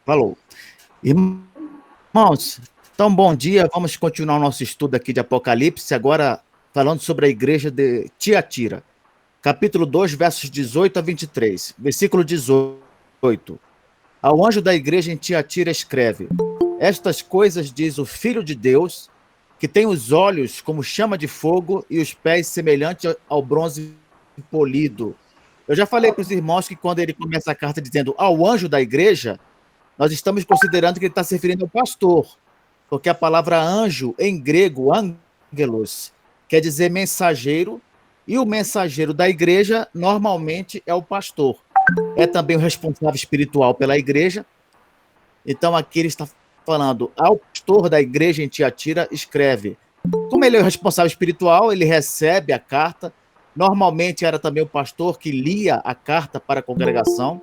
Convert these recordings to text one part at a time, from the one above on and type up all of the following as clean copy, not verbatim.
Falou. Irmãos, então bom dia. Vamos continuar o nosso estudo aqui de Apocalipse, agora falando sobre a igreja de Tiatira. Capítulo 2, versos 18 a 23. Versículo 18. Ao anjo da igreja em Tiatira escreve: Estas coisas diz o Filho de Deus, que tem os olhos como chama de fogo e os pés semelhantes ao bronze polido. Eu já falei para os irmãos que quando ele começa a carta dizendo ao anjo da igreja, nós estamos considerando que ele está se referindo ao pastor, porque a palavra anjo, em grego, angelos, quer dizer mensageiro, e o mensageiro da igreja normalmente é o pastor. É também o responsável espiritual pela igreja. Então aqui ele está falando ao pastor da igreja em Tiatira, escreve. Como ele é o responsável espiritual, ele recebe a carta. Normalmente era também o pastor que lia a carta para a congregação,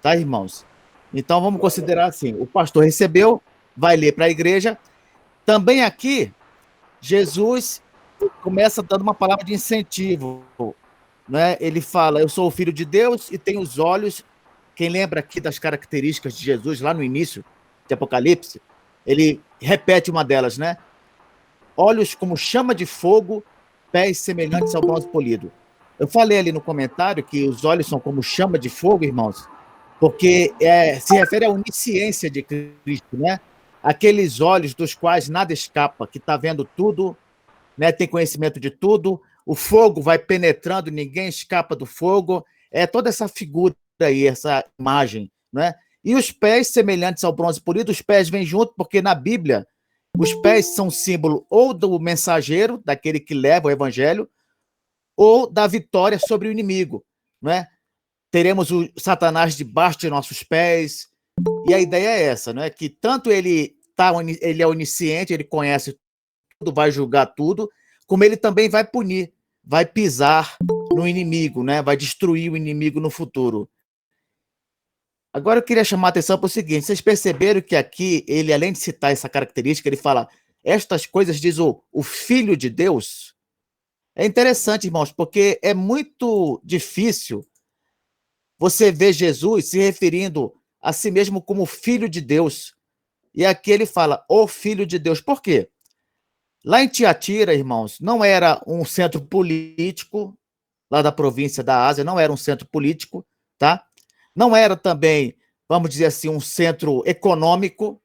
tá, irmãos? Então vamos considerar assim: o pastor recebeu, vai ler para a igreja. Também aqui, Jesus começa dando uma palavra de incentivo, né? Ele fala: Eu sou o Filho de Deus e tenho os olhos. Quem lembra aqui das características de Jesus lá no início de Apocalipse? Ele repete uma delas, né? Olhos como chama de fogo, pés semelhantes ao bronze polido. Eu falei ali no comentário que os olhos são como chama de fogo, irmãos, porque se refere à onisciência de Cristo, né? Aqueles olhos dos quais nada escapa, que está vendo tudo, né? Tem conhecimento de tudo, o fogo vai penetrando, ninguém escapa do fogo, é toda essa figura aí, essa imagem, né? E os pés semelhantes ao bronze polido, os pés vêm junto, porque na Bíblia os pés são símbolo ou do mensageiro, daquele que leva o evangelho, ou da vitória sobre o inimigo, né? Teremos o Satanás debaixo de nossos pés. E a ideia é essa, né? Que tanto ele é onisciente, ele conhece tudo, vai julgar tudo, como ele também vai punir, vai pisar no inimigo, né? Vai destruir o inimigo no futuro. Agora eu queria chamar a atenção para o seguinte: vocês perceberam que aqui ele, além de citar essa característica, ele fala: estas coisas diz o Filho de Deus. É interessante, irmãos, porque é muito difícil você vê Jesus se referindo a si mesmo como Filho de Deus. E aqui ele fala, o Filho de Deus. Por quê? Lá em Tiatira, irmãos, não era um centro político, lá da província da Ásia, não era um centro político, tá? Não era também, vamos dizer assim, um centro econômico,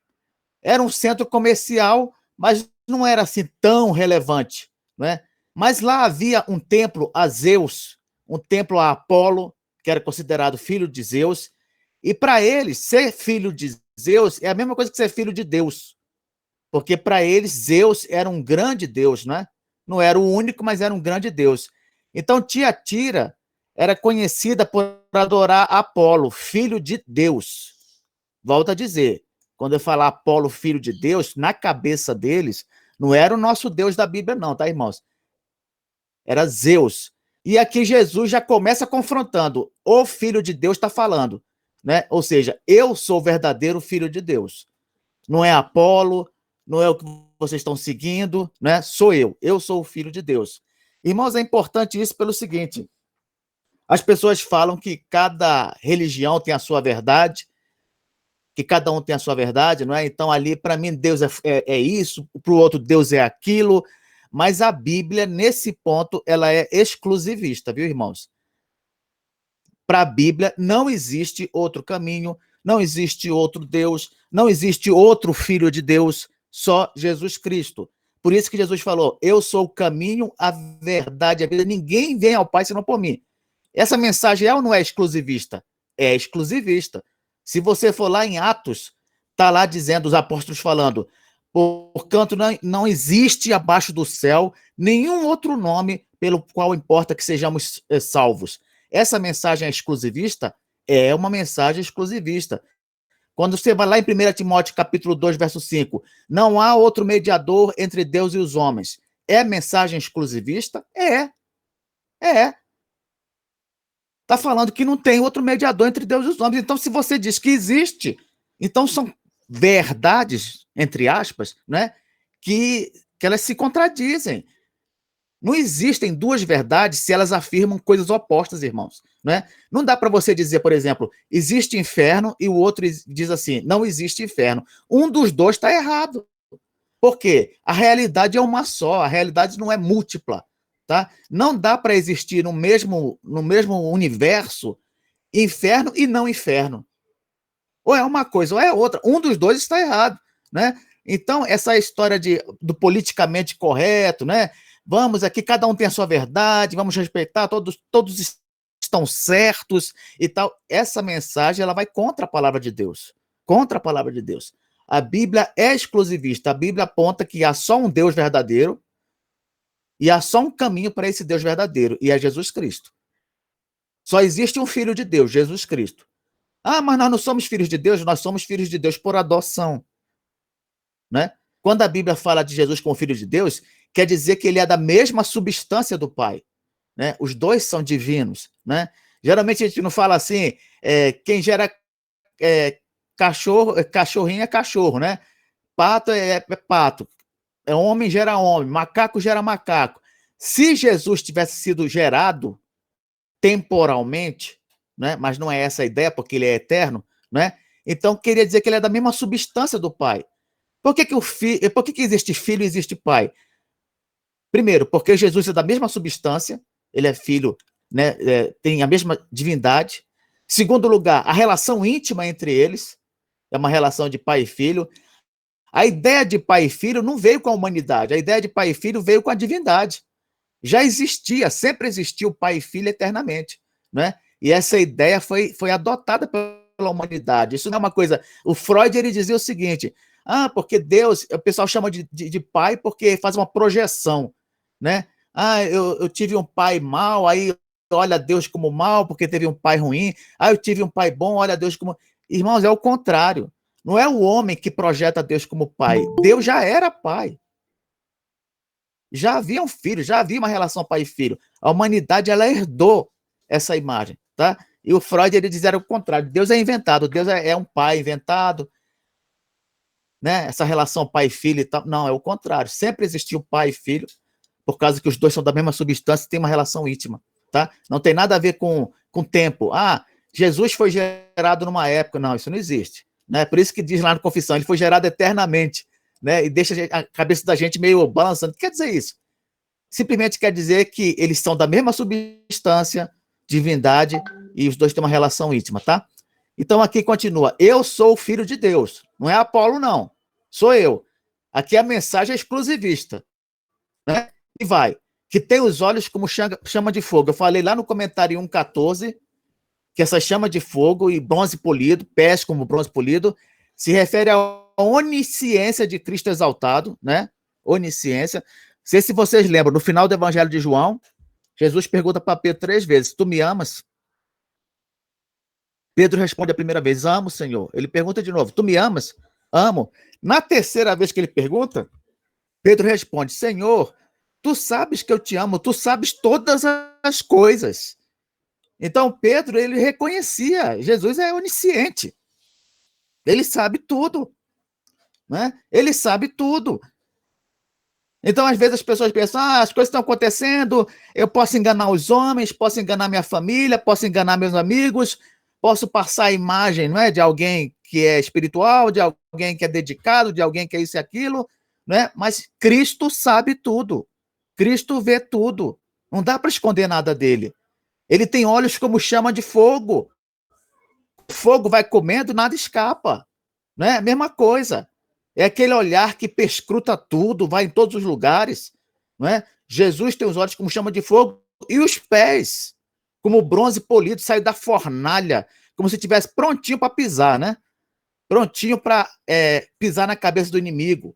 era um centro comercial, mas não era assim tão relevante, né? Mas lá havia um templo a Zeus, um templo a Apolo, que era considerado filho de Zeus, e para eles, ser filho de Zeus é a mesma coisa que ser filho de Deus, porque para eles Zeus era um grande Deus, né? Não era o único, mas era um grande Deus. Então Tiatira era conhecida por adorar Apolo, filho de Deus. Volto a dizer, quando eu falar Apolo, filho de Deus, na cabeça deles, não era o nosso Deus da Bíblia, não, tá, irmãos? Era Zeus. E aqui Jesus já começa confrontando. O Filho de Deus está falando, né? Ou seja, eu sou o verdadeiro Filho de Deus. Não é Apolo, não é o que vocês estão seguindo, né? Sou eu. Eu sou o Filho de Deus. Irmãos, é importante isso pelo seguinte: as pessoas falam que cada religião tem a sua verdade, que cada um tem a sua verdade, não é? Então, ali, para mim, Deus é isso, para o outro, Deus é aquilo. Mas a Bíblia, nesse ponto, ela é exclusivista, viu, irmãos? Para a Bíblia, não existe outro caminho, não existe outro Deus, não existe outro Filho de Deus, só Jesus Cristo. Por isso que Jesus falou: Eu sou o caminho, a verdade e a vida. Ninguém vem ao Pai senão por mim. Essa mensagem é ou não é exclusivista? É exclusivista. Se você for lá em Atos, está lá dizendo, os apóstolos falando: portanto, não existe abaixo do céu nenhum outro nome pelo qual importa que sejamos salvos. Essa mensagem é exclusivista? É uma mensagem exclusivista. Quando você vai lá em 1 Timóteo capítulo 2, verso 5, não há outro mediador entre Deus e os homens. É mensagem exclusivista? É. Está falando que não tem outro mediador entre Deus e os homens. Então, se você diz que existe, então são verdades, entre aspas, né, que elas se contradizem. Não existem duas verdades se elas afirmam coisas opostas, irmãos. Né? Não dá para você dizer, por exemplo, existe inferno e o outro diz assim, não existe inferno. Um dos dois está errado. Por quê? A realidade é uma só, a realidade não é múltipla. Tá? Não dá para existir no mesmo universo inferno e não inferno. Ou é uma coisa ou é outra. Um dos dois está errado. Né? Então, essa história do politicamente correto, né? Vamos aqui, cada um tem a sua verdade, vamos respeitar, todos estão certos e tal. Essa mensagem ela vai contra a palavra de Deus. Contra a palavra de Deus. A Bíblia é exclusivista. A Bíblia aponta que há só um Deus verdadeiro e há só um caminho para esse Deus verdadeiro, e é Jesus Cristo. Só existe um Filho de Deus, Jesus Cristo. Ah, mas nós não somos filhos de Deus, nós somos filhos de Deus por adoção. Né? Quando a Bíblia fala de Jesus como Filho de Deus, quer dizer que ele é da mesma substância do Pai. Né? Os dois são divinos. Né? Geralmente a gente não fala assim, quem gera cachorrinho é cachorro, né? Pato é pato, homem gera homem, macaco gera macaco. Se Jesus tivesse sido gerado temporalmente, né? Mas não é essa a ideia, porque ele é eterno, né? Então queria dizer que ele é da mesma substância do Pai. Por que existe filho e existe pai? Primeiro, porque Jesus é da mesma substância, ele é filho, né, tem a mesma divindade. Segundo lugar, a relação íntima entre eles é uma relação de pai e filho. A ideia de pai e filho não veio com a humanidade, a ideia de pai e filho veio com a divindade. Já existia, sempre existiu pai e filho eternamente. Né? E essa ideia foi adotada pela humanidade. Isso não é uma coisa... O Freud ele dizia o seguinte... porque Deus, o pessoal chama de pai porque faz uma projeção, né? Eu tive um pai mau, aí olha Deus como mau porque teve um pai ruim. Eu tive um pai bom, olha Deus como... Irmãos, é o contrário. Não é o homem que projeta Deus como pai. Deus já era pai. Já havia um filho, já havia uma relação pai e filho. A humanidade, ela herdou essa imagem, tá? E o Freud, ele dizia o contrário. Deus é inventado, Deus é um pai inventado, né? Essa relação pai e filho e tal. Não, é o contrário. Sempre existiu pai e filho, por causa que os dois são da mesma substância e têm uma relação íntima, tá? Não tem nada a ver com tempo. Jesus foi gerado numa época. Não, isso não existe. Né? Por isso que diz lá na Confissão, ele foi gerado eternamente, né? E deixa a cabeça da gente meio balançando. O que quer dizer isso? Simplesmente quer dizer que eles são da mesma substância, divindade, e os dois têm uma relação íntima, tá? Então aqui continua, eu sou o filho de Deus, não é Apolo não, sou eu. Aqui a mensagem é exclusivista, né? E vai, que tem os olhos como chama de fogo. Eu falei lá no comentário 1,14, que essa chama de fogo e bronze polido, pés como bronze polido, se refere à onisciência de Cristo exaltado, né? Onisciência. Não sei se vocês lembram, no final do Evangelho de João, Jesus pergunta para Pedro 3 vezes, tu me amas? Pedro responde a primeira vez, amo, Senhor. Ele pergunta de novo, tu me amas? Amo. Na terceira vez que ele pergunta, Pedro responde, Senhor, tu sabes que eu te amo, tu sabes todas as coisas. Então Pedro, ele reconhecia, Jesus é onisciente. Ele sabe tudo. Né? Ele sabe tudo. Então, às vezes, as pessoas pensam, as coisas estão acontecendo, eu posso enganar os homens, posso enganar minha família, posso enganar meus amigos, posso passar a imagem, não é, de alguém que é espiritual, de alguém que é dedicado, de alguém que é isso e aquilo, né? Mas Cristo sabe tudo. Cristo vê tudo. Não dá para esconder nada dele. Ele tem olhos como chama de fogo. O fogo vai comendo, nada escapa. Né? Mesma coisa. É aquele olhar que perscruta tudo, vai em todos os lugares. Não é? Jesus tem os olhos como chama de fogo e os pés como bronze polido, sai da fornalha, como se estivesse prontinho para pisar, né? Prontinho para pisar na cabeça do inimigo.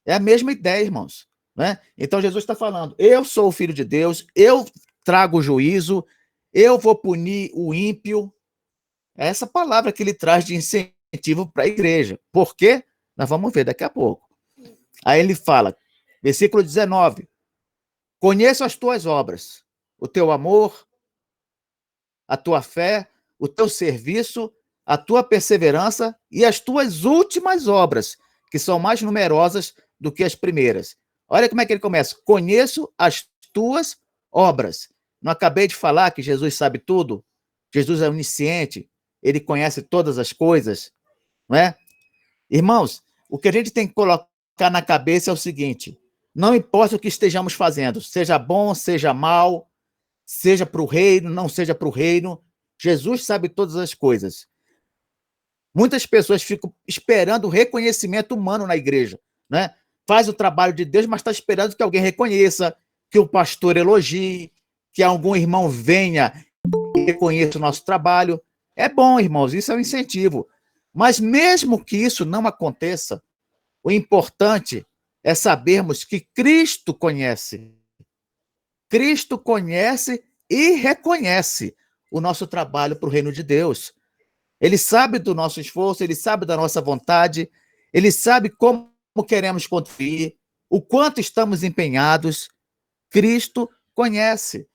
É a mesma ideia, irmãos. Né? Então Jesus está falando, eu sou o Filho de Deus, eu trago o juízo, eu vou punir o ímpio. É essa palavra que ele traz de incentivo para a igreja. Por quê? Nós vamos ver daqui a pouco. Aí ele fala, versículo 19, conheço as tuas obras, o teu amor, a tua fé, o teu serviço, a tua perseverança e as tuas últimas obras, que são mais numerosas do que as primeiras. Olha como é que ele começa. Conheço as tuas obras. Não acabei de falar que Jesus sabe tudo? Jesus é onisciente, ele conhece todas as coisas, não é? Irmãos, o que a gente tem que colocar na cabeça é o seguinte: não importa o que estejamos fazendo, seja bom, seja mal, seja para o reino, não seja para o reino, Jesus sabe todas as coisas. Muitas pessoas ficam esperando o reconhecimento humano na igreja, né? Faz o trabalho de Deus, mas está esperando que alguém reconheça, que o pastor elogie, que algum irmão venha e reconheça o nosso trabalho. É bom, irmãos, isso é um incentivo. Mas mesmo que isso não aconteça, o importante é sabermos que Cristo conhece. Cristo conhece e reconhece o nosso trabalho para o reino de Deus. Ele sabe do nosso esforço, ele sabe da nossa vontade, ele sabe como queremos contribuir, o quanto estamos empenhados. Cristo conhece.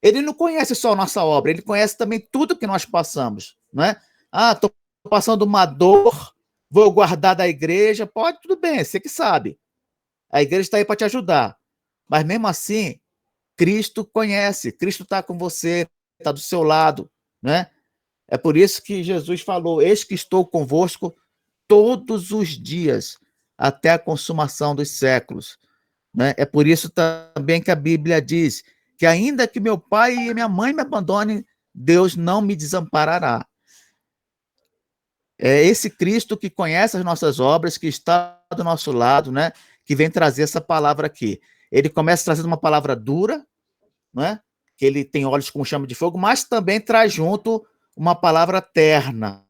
Ele não conhece só a nossa obra, ele conhece também tudo que nós passamos, não é? Ah, estou passando uma dor, vou guardar da igreja. Pode, tudo bem, você que sabe. A igreja está aí para te ajudar. Mas mesmo assim, Cristo conhece, Cristo está com você, está do seu lado, né? É por isso que Jesus falou: eis que estou convosco todos os dias, até a consumação dos séculos. Né? É por isso também que a Bíblia diz que ainda que meu pai e minha mãe me abandonem, Deus não me desamparará. É esse Cristo que conhece as nossas obras, que está do nosso lado, né? Que vem trazer essa palavra aqui. Ele começa trazendo uma palavra dura, né? Que ele tem olhos como chama de fogo, mas também traz junto uma palavra terna,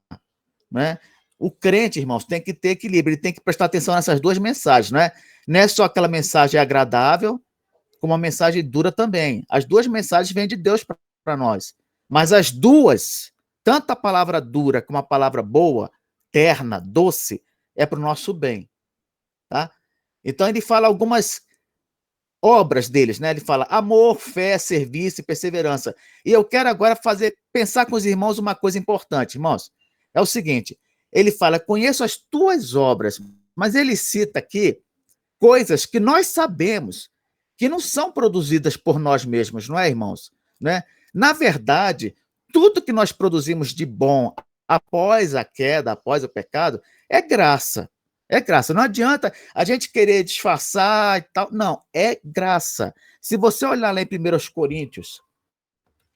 né? O crente, irmãos, tem que ter equilíbrio, ele tem que prestar atenção nessas duas mensagens, né? Não é só aquela mensagem agradável, como uma mensagem dura também. As duas mensagens vêm de Deus para nós. Mas as duas, tanto a palavra dura como a palavra boa, terna, doce, é para o nosso bem. Tá? Então ele fala algumas obras deles, né? Ele fala amor, fé, serviço e perseverança. E eu quero agora pensar com os irmãos uma coisa importante, irmãos. É o seguinte, ele fala, conheço as tuas obras, mas ele cita aqui coisas que nós sabemos que não são produzidas por nós mesmos, não é, irmãos? Né? Na verdade, tudo que nós produzimos de bom após a queda, após o pecado, é graça. É graça. Não adianta a gente querer disfarçar e tal. Não, é graça. Se você olhar lá em 1 Coríntios,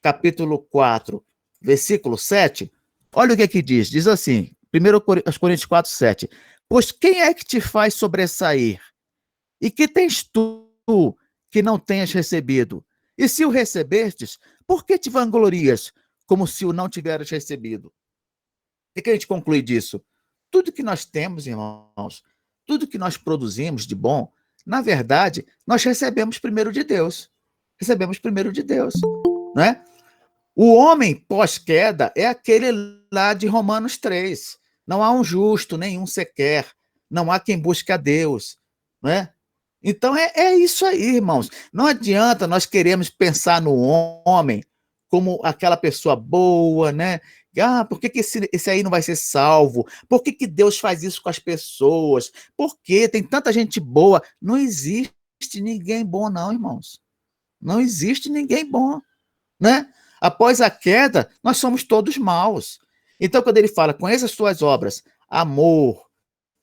capítulo 4, versículo 7, olha o que aqui diz. Diz assim, 1 Coríntios 4, 7. Pois quem é que te faz sobressair? E que tens tu que não tenhas recebido? E se o recebestes, por que te vanglorias como se o não tiveras recebido? O que a gente conclui disso? Tudo que nós temos, irmãos, tudo que nós produzimos de bom, na verdade, nós recebemos primeiro de Deus. Recebemos primeiro de Deus, não é? O homem pós-queda é aquele lá de Romanos 3. Não há um justo, nenhum sequer. Não há quem busque a Deus, não é? Então é isso aí, irmãos. Não adianta nós queremos pensar no homem como aquela pessoa boa, né? Ah, por que esse aí não vai ser salvo? Por que Deus faz isso com as pessoas? Por que tem tanta gente boa? Não existe ninguém bom, não, irmãos. Não existe ninguém bom, né? Após a queda, nós somos todos maus. Então, quando ele fala, conheça as suas obras, amor,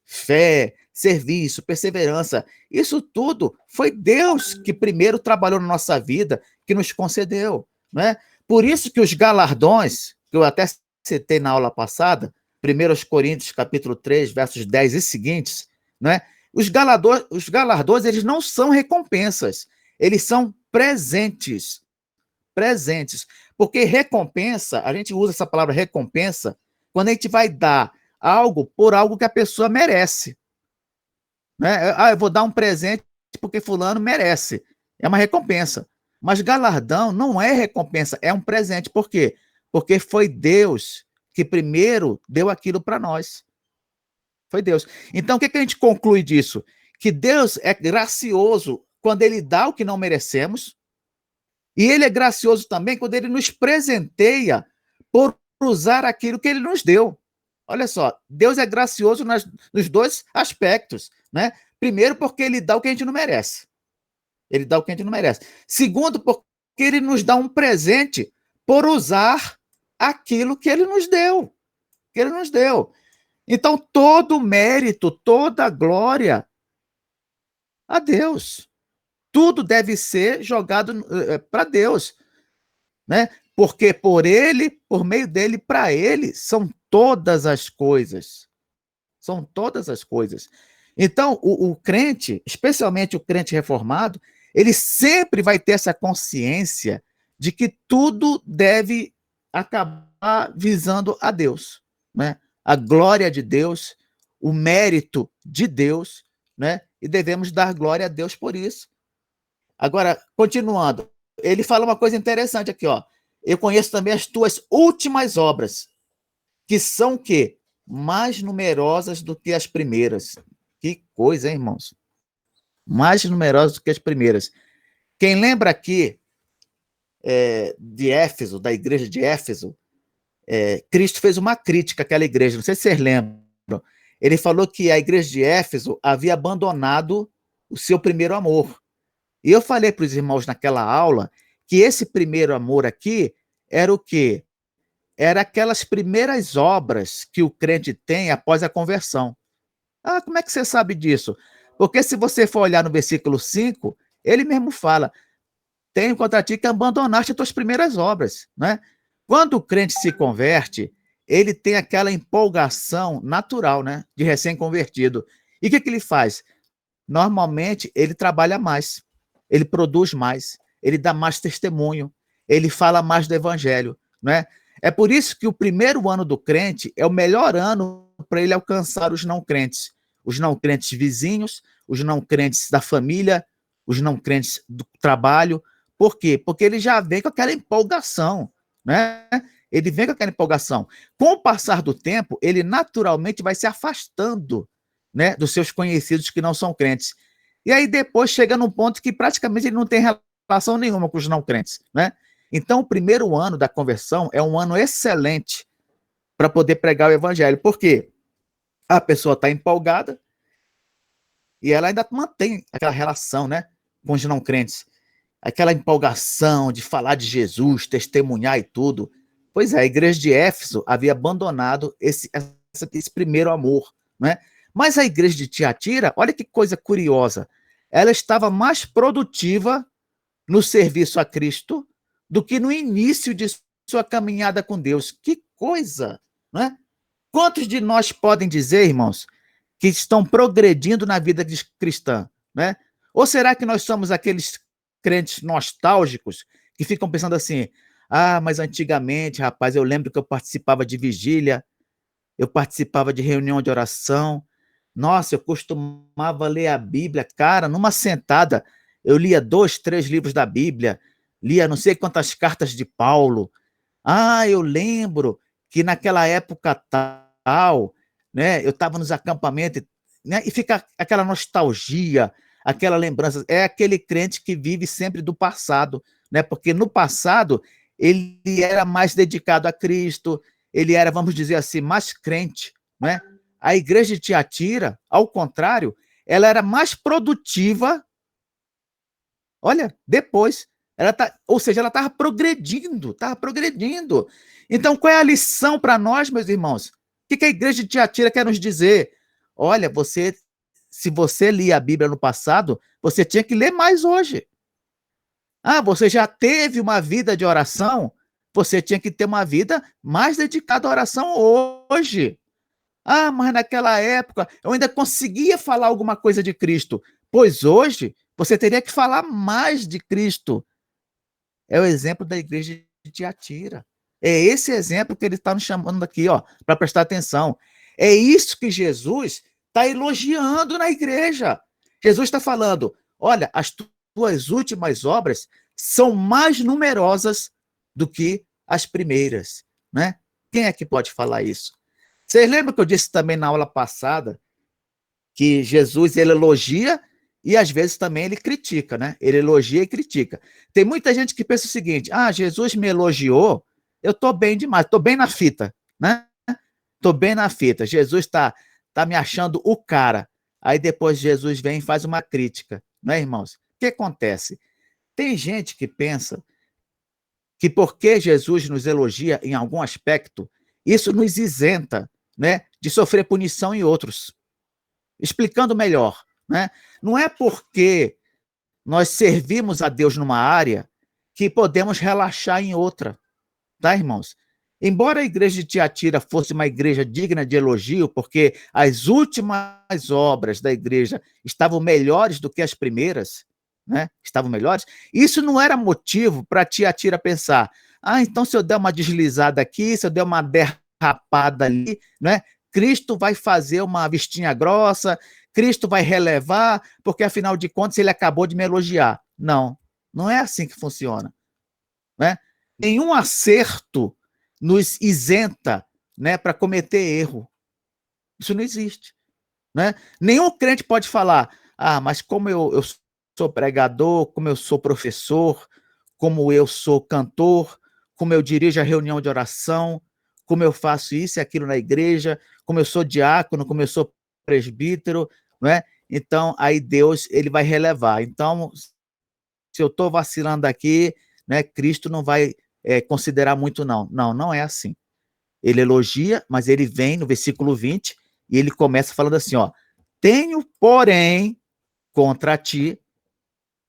fé, serviço, perseverança, isso tudo foi Deus que primeiro trabalhou na nossa vida, que nos concedeu, né? Por isso que os galardões, que eu até citei na aula passada, 1 Coríntios capítulo 3, versos 10 e seguintes, né? Os galardões, eles não são recompensas, eles são presentes. Presentes. Porque recompensa, a gente usa essa palavra recompensa quando a gente vai dar algo por algo que a pessoa merece. Né? Ah, eu vou dar um presente porque fulano merece. É uma recompensa. Mas galardão não é recompensa, é um presente. Por quê? Porque foi Deus que primeiro deu aquilo para nós. Foi Deus. Então, o que a gente conclui disso? Que Deus é gracioso quando ele dá o que não merecemos, e ele é gracioso também quando ele nos presenteia por usar aquilo que ele nos deu. Olha só, Deus é gracioso nos dois aspectos, né? Primeiro, porque ele dá o que a gente não merece. Ele dá o que a gente não merece. Segundo, porque ele nos dá um presente por usar aquilo que ele nos deu. Que ele nos deu. Então, todo o mérito, toda a glória a Deus. Tudo deve ser jogado para Deus, né? Porque por ele, por meio dele, para ele, são todas as coisas. São todas as coisas. Então, o crente, especialmente o crente reformado, ele sempre vai ter essa consciência de que tudo deve acabar visando a Deus, né? A glória de Deus, o mérito de Deus, né? E devemos dar glória a Deus por isso. Agora, continuando, ele fala uma coisa interessante aqui, ó. Eu conheço também as tuas últimas obras, que são o quê? Mais numerosas do que as primeiras. Que coisa, hein, irmãos? Mais numerosas do que as primeiras. Quem lembra aqui de Éfeso, da igreja de Éfeso, Cristo fez uma crítica àquela igreja, não sei se vocês lembram. Ele falou que a igreja de Éfeso havia abandonado o seu primeiro amor. E eu falei para os irmãos naquela aula que esse primeiro amor aqui era o quê? Era aquelas primeiras obras que o crente tem após a conversão. Ah, como é que você sabe disso? Porque se você for olhar no versículo 5, ele mesmo fala: tenho contra ti que abandonaste as tuas primeiras obras, né? Quando o crente se converte, ele tem aquela empolgação natural, né, de recém-convertido. E o que ele faz? Normalmente, ele trabalha mais, ele produz mais, ele dá mais testemunho, ele fala mais do evangelho, né? É por isso que o primeiro ano do crente é o melhor ano para ele alcançar os não crentes vizinhos, os não crentes da família, os não crentes do trabalho. Por quê? Porque ele já vem com aquela empolgação, né? Ele vem com aquela empolgação. Com o passar do tempo, ele naturalmente vai se afastando, né, dos seus conhecidos que não são crentes. E aí depois chega num ponto que praticamente ele não tem relação nenhuma com os não crentes, né? Então, o primeiro ano da conversão é um ano excelente para poder pregar o evangelho. Por quê? A pessoa está empolgada e ela ainda mantém aquela relação, né, com os não crentes. Aquela empolgação de falar de Jesus, testemunhar e tudo. Pois é, a igreja de Éfeso havia abandonado esse primeiro amor, né? Mas a igreja de Tiatira, olha que coisa curiosa, ela estava mais produtiva no serviço a Cristo do que no início de sua caminhada com Deus. Que coisa, né? Quantos de nós podem dizer, irmãos, que estão progredindo na vida cristã, né? Ou será que nós somos aqueles crentes nostálgicos que ficam pensando assim: ah, mas antigamente, rapaz, eu lembro que eu participava de vigília, eu participava de reunião de oração, nossa, eu costumava ler a Bíblia, cara, numa sentada, eu lia 2, 3 livros da Bíblia, lia não sei quantas cartas de Paulo. Ah, eu lembro que naquela época tal, né, eu estava nos acampamentos, né, e fica aquela nostalgia, aquela lembrança. É aquele crente que vive sempre do passado, né, porque no passado ele era mais dedicado a Cristo, ele era, vamos dizer assim, mais crente, né? A igreja de Tiatira, ao contrário, ela era mais produtiva. Olha, depois, ou seja, ela estava progredindo, estava progredindo. Então, qual é a lição para nós, meus irmãos? O que a igreja de Tiatira quer nos dizer? Olha, se você lia a Bíblia no passado, você tinha que ler mais hoje. Ah, você já teve uma vida de oração? Você tinha que ter uma vida mais dedicada à oração hoje. Ah, mas naquela época eu ainda conseguia falar alguma coisa de Cristo. Pois hoje você teria que falar mais de Cristo. É o exemplo da igreja de Tiatira. É esse exemplo que ele está nos chamando aqui, ó, para prestar atenção. É isso que Jesus está elogiando na igreja. Jesus está falando: olha, as tuas últimas obras são mais numerosas do que as primeiras, né? Quem é que pode falar isso? Vocês lembram que eu disse também na aula passada que Jesus ele elogia e às vezes também ele critica, né? Ele elogia e critica. Tem muita gente que pensa o seguinte: ah, Jesus me elogiou, eu estou bem demais, estou bem na fita, né? Estou bem na fita. Jesus está me achando o cara. Aí depois Jesus vem e faz uma crítica, não é, irmãos? O que acontece? Tem gente que pensa que porque Jesus nos elogia em algum aspecto, isso nos isenta, né, de sofrer punição em outros. Explicando melhor, né? Não é porque nós servimos a Deus numa área que podemos relaxar em outra, tá, irmãos? Embora a igreja de Tiatira fosse uma igreja digna de elogio, porque as últimas obras da igreja estavam melhores do que as primeiras, né? Estavam melhores. Isso não era motivo para Tiatira pensar: ah, então se eu der uma deslizada aqui, se eu der uma derrapada ali, né? Cristo vai fazer uma vistinha grossa, Cristo vai relevar, porque afinal de contas ele acabou de me elogiar. Não, não é assim que funciona, né? Nenhum acerto nos isenta, né, para cometer erro. Isso não existe, né? Nenhum crente pode falar: ah, mas como eu sou pregador, como eu sou professor, como eu sou cantor, como eu dirijo a reunião de oração, como eu faço isso e aquilo na igreja, como eu sou diácono, como eu sou presbítero, não é? Então, aí Deus ele vai relevar. Então, se eu estou vacilando aqui, né, Cristo não vai considerar muito, não. Não, não é assim. Ele elogia, mas ele vem no versículo 20 e ele começa falando assim, ó: tenho, porém, contra ti.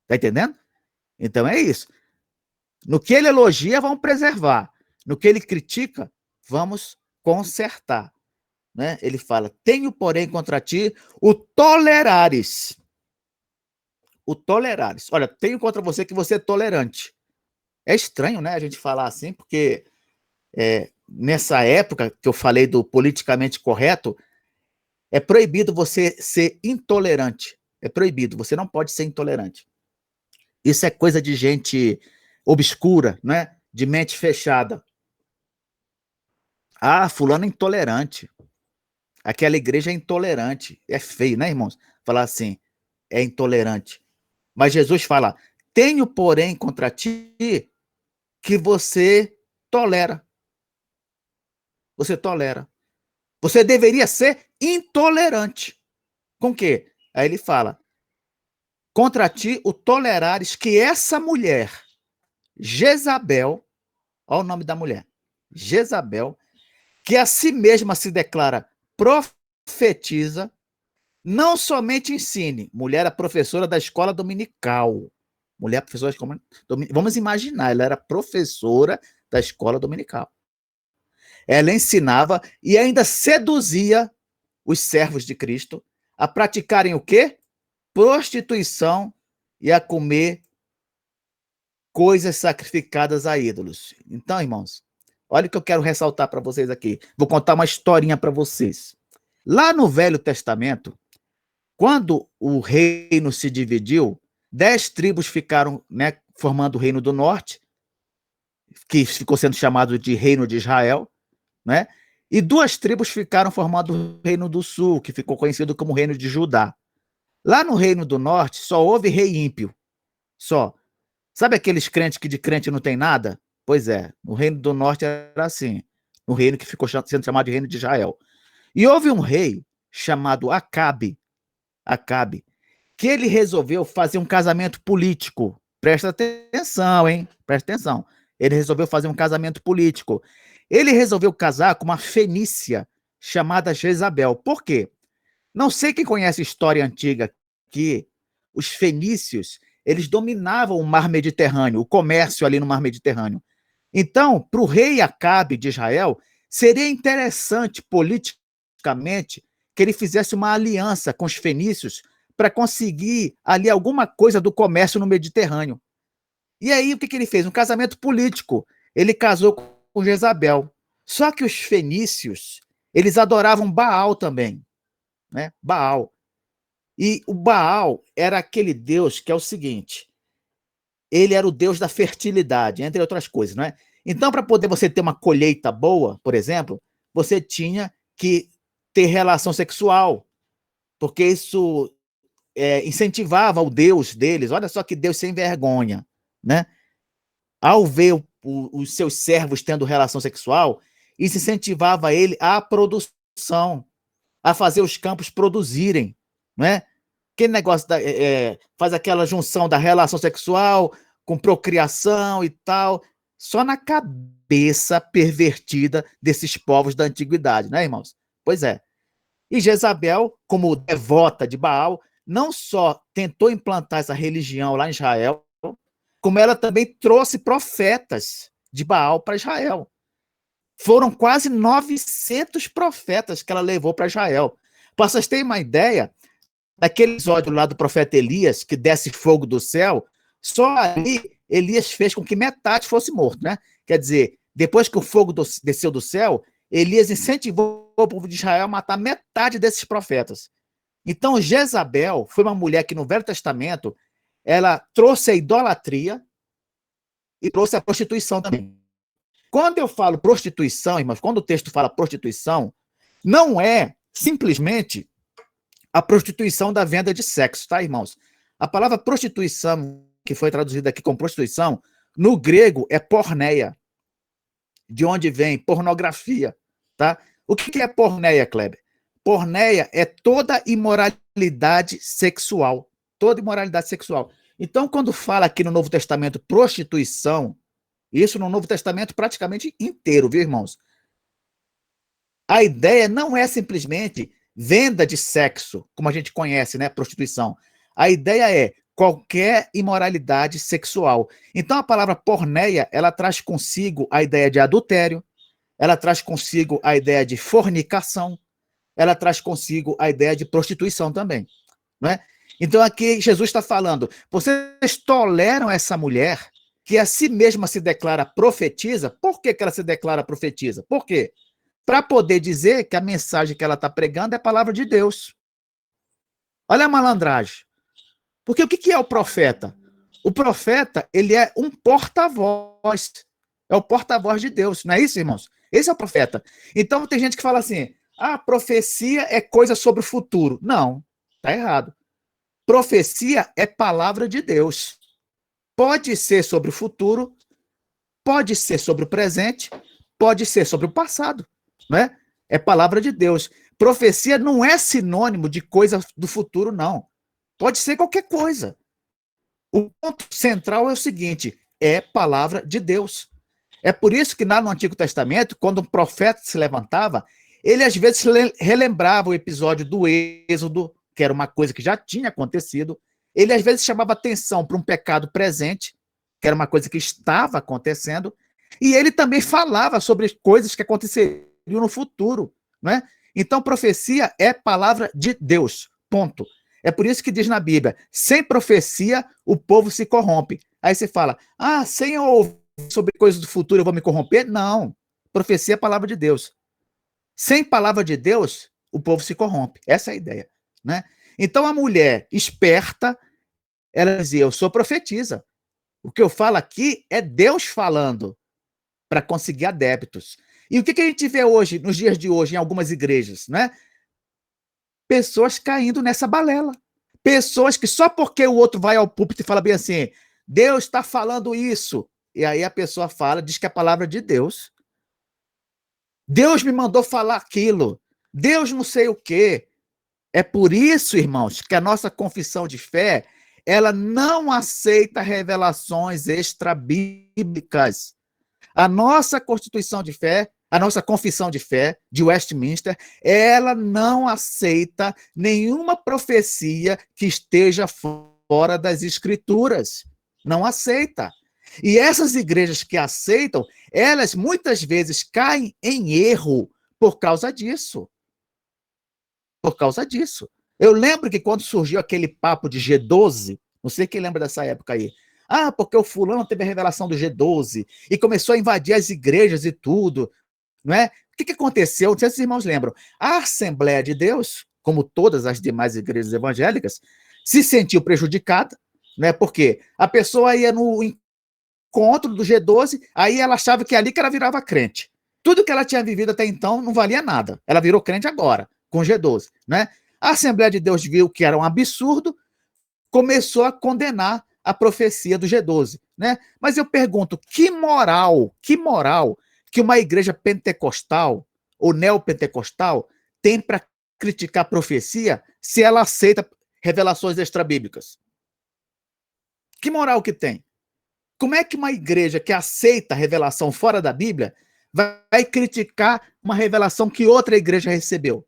Tá entendendo? Então é isso. No que ele elogia, vamos preservar. No que ele critica, vamos consertar. Né? Ele fala: tenho, porém, contra ti o tolerares. O tolerares. Olha, tenho contra você que você é tolerante. É estranho, né, a gente falar assim, porque nessa época que eu falei do politicamente correto, é proibido você ser intolerante. É proibido, você não pode ser intolerante. Isso é coisa de gente obscura, né? De mente fechada. Ah, fulano é intolerante. Aquela igreja é intolerante. É feio, né, irmãos? Falar assim, é intolerante. Mas Jesus fala: tenho, porém, contra ti que você tolera. Você tolera. Você deveria ser intolerante. Com o quê? Aí ele fala: contra ti o tolerares que essa mulher, Jezabel, olha o nome da mulher, Jezabel, que a si mesma se declara profetiza, não somente ensine, mulher era professora da escola dominical. Mulher professora da escola dominical. Vamos imaginar, ela era professora da escola dominical. Ela ensinava e ainda seduzia os servos de Cristo a praticarem o quê? Prostituição e a comer coisas sacrificadas a ídolos. Então, irmãos, olha o que eu quero ressaltar para vocês aqui. Vou contar uma historinha para vocês. Lá no Velho Testamento, quando o reino se dividiu, 10 tribos ficaram, né, formando o Reino do Norte, que ficou sendo chamado de Reino de Israel, né? E 2 tribos ficaram formando o Reino do Sul, que ficou conhecido como Reino de Judá. Lá no Reino do Norte, só houve rei ímpio. Só. Sabe aqueles crentes que de crente não tem nada? Pois é, no Reino do Norte era assim. No reino que ficou sendo chamado de Reino de Israel. E houve um rei chamado Acabe, que ele resolveu fazer um casamento político. Presta atenção, hein? Presta atenção. Ele resolveu fazer um casamento político. Ele resolveu casar com uma fenícia chamada Jezabel. Por quê? Não sei quem conhece a história antiga que os fenícios, eles dominavam o mar Mediterrâneo, o comércio ali no mar Mediterrâneo. Então, para o rei Acabe de Israel, seria interessante politicamente que ele fizesse uma aliança com os fenícios para conseguir ali alguma coisa do comércio no Mediterrâneo. E aí, o que ele fez? Um casamento político. Ele casou com Jezabel. Só que os fenícios, eles adoravam Baal também, né? Baal. E o Baal era aquele deus que é o seguinte: ele era o deus da fertilidade, entre outras coisas, não é? Então, para poder você ter uma colheita boa, por exemplo, você tinha que ter relação sexual, porque isso incentivava o deus deles. Olha só que Deus sem vergonha, né? Ao ver os seus servos tendo relação sexual, isso incentivava ele à produção, a fazer os campos produzirem. não é? Aquele negócio faz aquela junção da relação sexual com procriação e tal, só na cabeça pervertida desses povos da antiguidade, né, irmãos? Pois é. E Jezabel, como devota de Baal, não só tentou implantar essa religião lá em Israel, como ela também trouxe profetas de Baal para Israel. Foram quase 900 profetas que ela levou para Israel. Para vocês terem uma ideia, naquele episódio lá do profeta Elias, que desce fogo do céu, só ali Elias fez com que metade fosse morto, né? Quer dizer, depois que o fogo desceu do céu, Elias incentivou o povo de Israel a matar metade desses profetas. Então, Jezabel foi uma mulher que no Velho Testamento ela trouxe a idolatria e trouxe a prostituição também. Quando eu falo prostituição, irmãos, quando o texto fala prostituição, não é simplesmente a prostituição da venda de sexo, tá, irmãos? A palavra prostituição, que foi traduzida aqui como prostituição, no grego é porneia, de onde vem pornografia, tá? O que é porneia, Kleber? Porneia é toda imoralidade sexual, toda imoralidade sexual. Então, quando fala aqui no Novo Testamento prostituição, isso no Novo Testamento praticamente inteiro, viu, irmãos? A ideia não é simplesmente venda de sexo, como a gente conhece, né, prostituição. A ideia é qualquer imoralidade sexual. Então, a palavra porneia, ela traz consigo a ideia de adultério, ela traz consigo a ideia de fornicação, ela traz consigo a ideia de prostituição também, não é? Então, aqui Jesus está falando, vocês toleram essa mulher que a si mesma se declara profetisa. Por que ela se declara profetisa? Por quê? Para poder dizer que a mensagem que ela está pregando é a palavra de Deus. Olha a malandragem. Porque o que é o profeta? O profeta, ele é um porta-voz. É o porta-voz de Deus. Não é isso, irmãos? Esse é o profeta. Então, tem gente que fala assim, profecia é coisa sobre o futuro. Não, está errado. Profecia é palavra de Deus. Pode ser sobre o futuro, pode ser sobre o presente, pode ser sobre o passado. Não é? É palavra de Deus. Profecia não é sinônimo de coisa do futuro, não. Pode ser qualquer coisa. O ponto central é o seguinte, é palavra de Deus. É por isso que lá no Antigo Testamento, quando um profeta se levantava, ele às vezes relembrava o episódio do Êxodo, que era uma coisa que já tinha acontecido. Ele às vezes chamava atenção para um pecado presente, que era uma coisa que estava acontecendo, e ele também falava sobre coisas que aconteceriam no futuro, não é? Então, profecia é palavra de Deus, ponto. É por isso que diz na Bíblia, sem profecia, o povo se corrompe. Aí você fala, sem eu ouvir sobre coisas do futuro eu vou me corromper? Não, profecia é palavra de Deus. Sem palavra de Deus, o povo se corrompe. Essa é a ideia, né? Então, a mulher esperta, ela dizia, eu sou profetisa. O que eu falo aqui é Deus falando para conseguir adeptos. E o que a gente vê hoje, nos dias de hoje, em algumas igrejas, né? Pessoas caindo nessa balela. Pessoas que só porque o outro vai ao púlpito e fala bem assim, Deus está falando isso. E aí a pessoa fala, diz que é a palavra de Deus. Deus me mandou falar aquilo. Deus não sei o quê. É por isso, irmãos, que a nossa confissão de fé, ela não aceita revelações extrabíblicas. A nossa constituição de fé, a nossa confissão de fé de Westminster, ela não aceita nenhuma profecia que esteja fora das escrituras. Não aceita. E essas igrejas que aceitam, elas muitas vezes caem em erro por causa disso. Por causa disso. Eu lembro que quando surgiu aquele papo de G12, não sei quem lembra dessa época aí, porque o fulano teve a revelação do G12 e começou a invadir as igrejas e tudo, não é? O que aconteceu? Não sei se os irmãos lembram. A Assembleia de Deus, como todas as demais igrejas evangélicas, se sentiu prejudicada, né? Porque a pessoa ia no encontro do G12, aí ela achava que ali que ela virava crente. Tudo que ela tinha vivido até então não valia nada. Ela virou crente agora, com o G12, né? A Assembleia de Deus viu que era um absurdo, começou a condenar a profecia do G12, né? Mas eu pergunto, que moral que uma igreja pentecostal ou neopentecostal tem para criticar a profecia se ela aceita revelações extrabíblicas? Que moral que tem? Como é que uma igreja que aceita a revelação fora da Bíblia vai criticar uma revelação que outra igreja recebeu?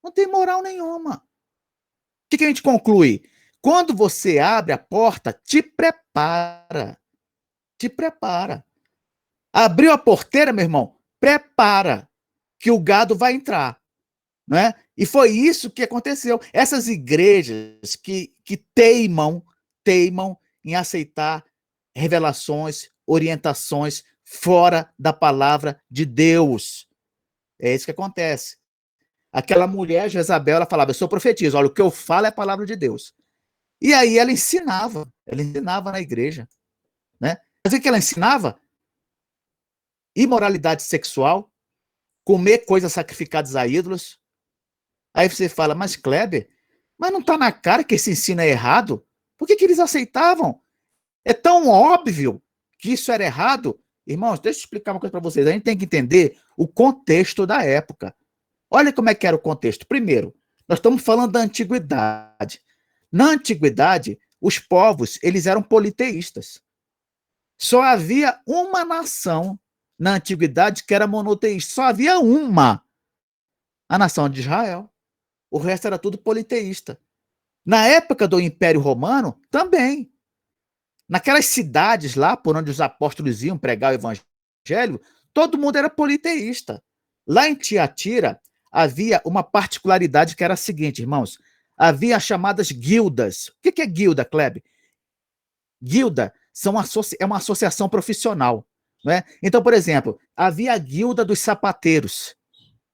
Não tem moral nenhuma. O que a gente conclui? Quando você abre a porta, te prepara. Te prepara. Abriu a porteira, meu irmão, prepara, que o gado vai entrar. Né? E foi isso que aconteceu. Essas igrejas que teimam em aceitar revelações, orientações fora da palavra de Deus. É isso que acontece. Aquela mulher, Jezabel, ela falava, eu sou profetisa, olha, o que eu falo é a palavra de Deus. E aí ela ensinava na igreja. Né? Mas o que ela ensinava? Imoralidade sexual, comer coisas sacrificadas a ídolos. Aí você fala, mas Kleber, mas não está na cara que esse ensino é errado? Por que eles aceitavam? É tão óbvio que isso era errado. Irmãos, deixa eu explicar uma coisa para vocês. A gente tem que entender o contexto da época. Olha como é que era o contexto. Primeiro, nós estamos falando da antiguidade. Na antiguidade, os povos, eles eram politeístas. Só havia uma nação na antiguidade que era monoteísta. Só havia uma. A nação de Israel. O resto era tudo politeísta. Na época do Império Romano, também. Naquelas cidades lá, por onde os apóstolos iam pregar o evangelho, todo mundo era politeísta. Lá em Tiatira, havia uma particularidade que era a seguinte, irmãos. Havia as chamadas guildas. O que é guilda, Kleber? Guilda é uma associação profissional. Não é? Então, por exemplo, havia a guilda dos sapateiros,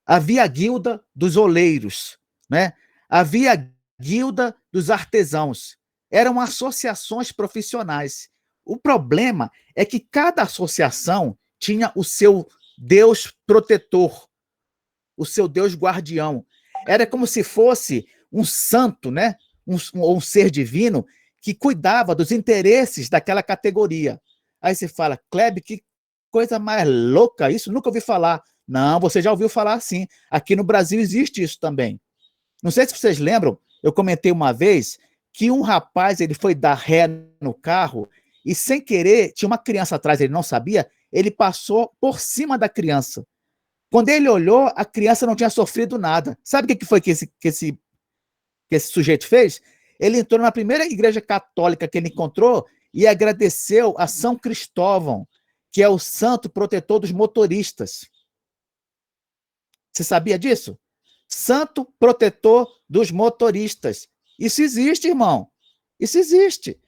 havia a guilda dos oleiros, né? Havia a guilda dos artesãos. Eram associações profissionais. O problema é que cada associação tinha o seu Deus protetor, o seu Deus guardião. Era como se fosse um santo, né? Um ser divino que cuidava dos interesses daquela categoria. Aí você fala, Kleber, que coisa mais louca isso, nunca ouvi falar. Não, você já ouviu falar sim. Aqui no Brasil existe isso também. Não sei se vocês lembram, eu comentei uma vez que um rapaz ele foi dar ré no carro e, sem querer, tinha uma criança atrás, ele não sabia, ele passou por cima da criança. Quando ele olhou, a criança não tinha sofrido nada. Sabe o que foi que esse sujeito fez? Ele entrou na primeira igreja católica que ele encontrou e agradeceu a São Cristóvão, que é o santo protetor dos motoristas. Você sabia disso? Santo protetor dos motoristas. Isso existe, irmão. Isso existe.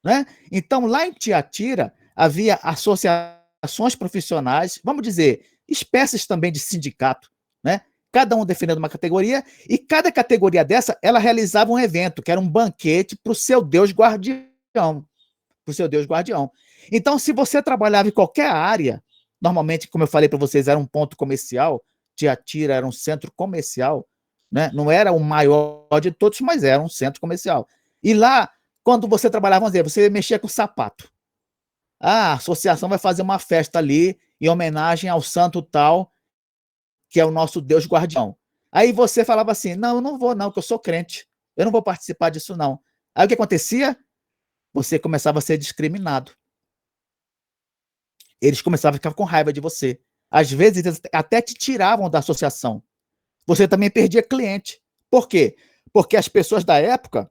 Né? Então, lá em Tiatira, havia associações profissionais, vamos dizer, espécies também de sindicato, né? Cada um defendendo uma categoria, e cada categoria dessa, ela realizava um evento, que era um banquete para o seu Deus guardião. Para o seu Deus guardião. Então, se você trabalhava em qualquer área, normalmente, como eu falei para vocês, era um ponto comercial, Tiatira era um centro comercial, né? Não era o maior de todos, mas era um centro comercial. E lá, quando você trabalhava, vamos dizer, você mexia com sapato. A associação vai fazer uma festa ali em homenagem ao santo tal, que é o nosso Deus guardião. Aí você falava assim, não, eu não vou não, que eu sou crente. Eu não vou participar disso não. Aí o que acontecia? Você começava a ser discriminado. Eles começavam a ficar com raiva de você. Às vezes, eles até te tiravam da associação. Você também perdia cliente. Por quê? Porque as pessoas da época,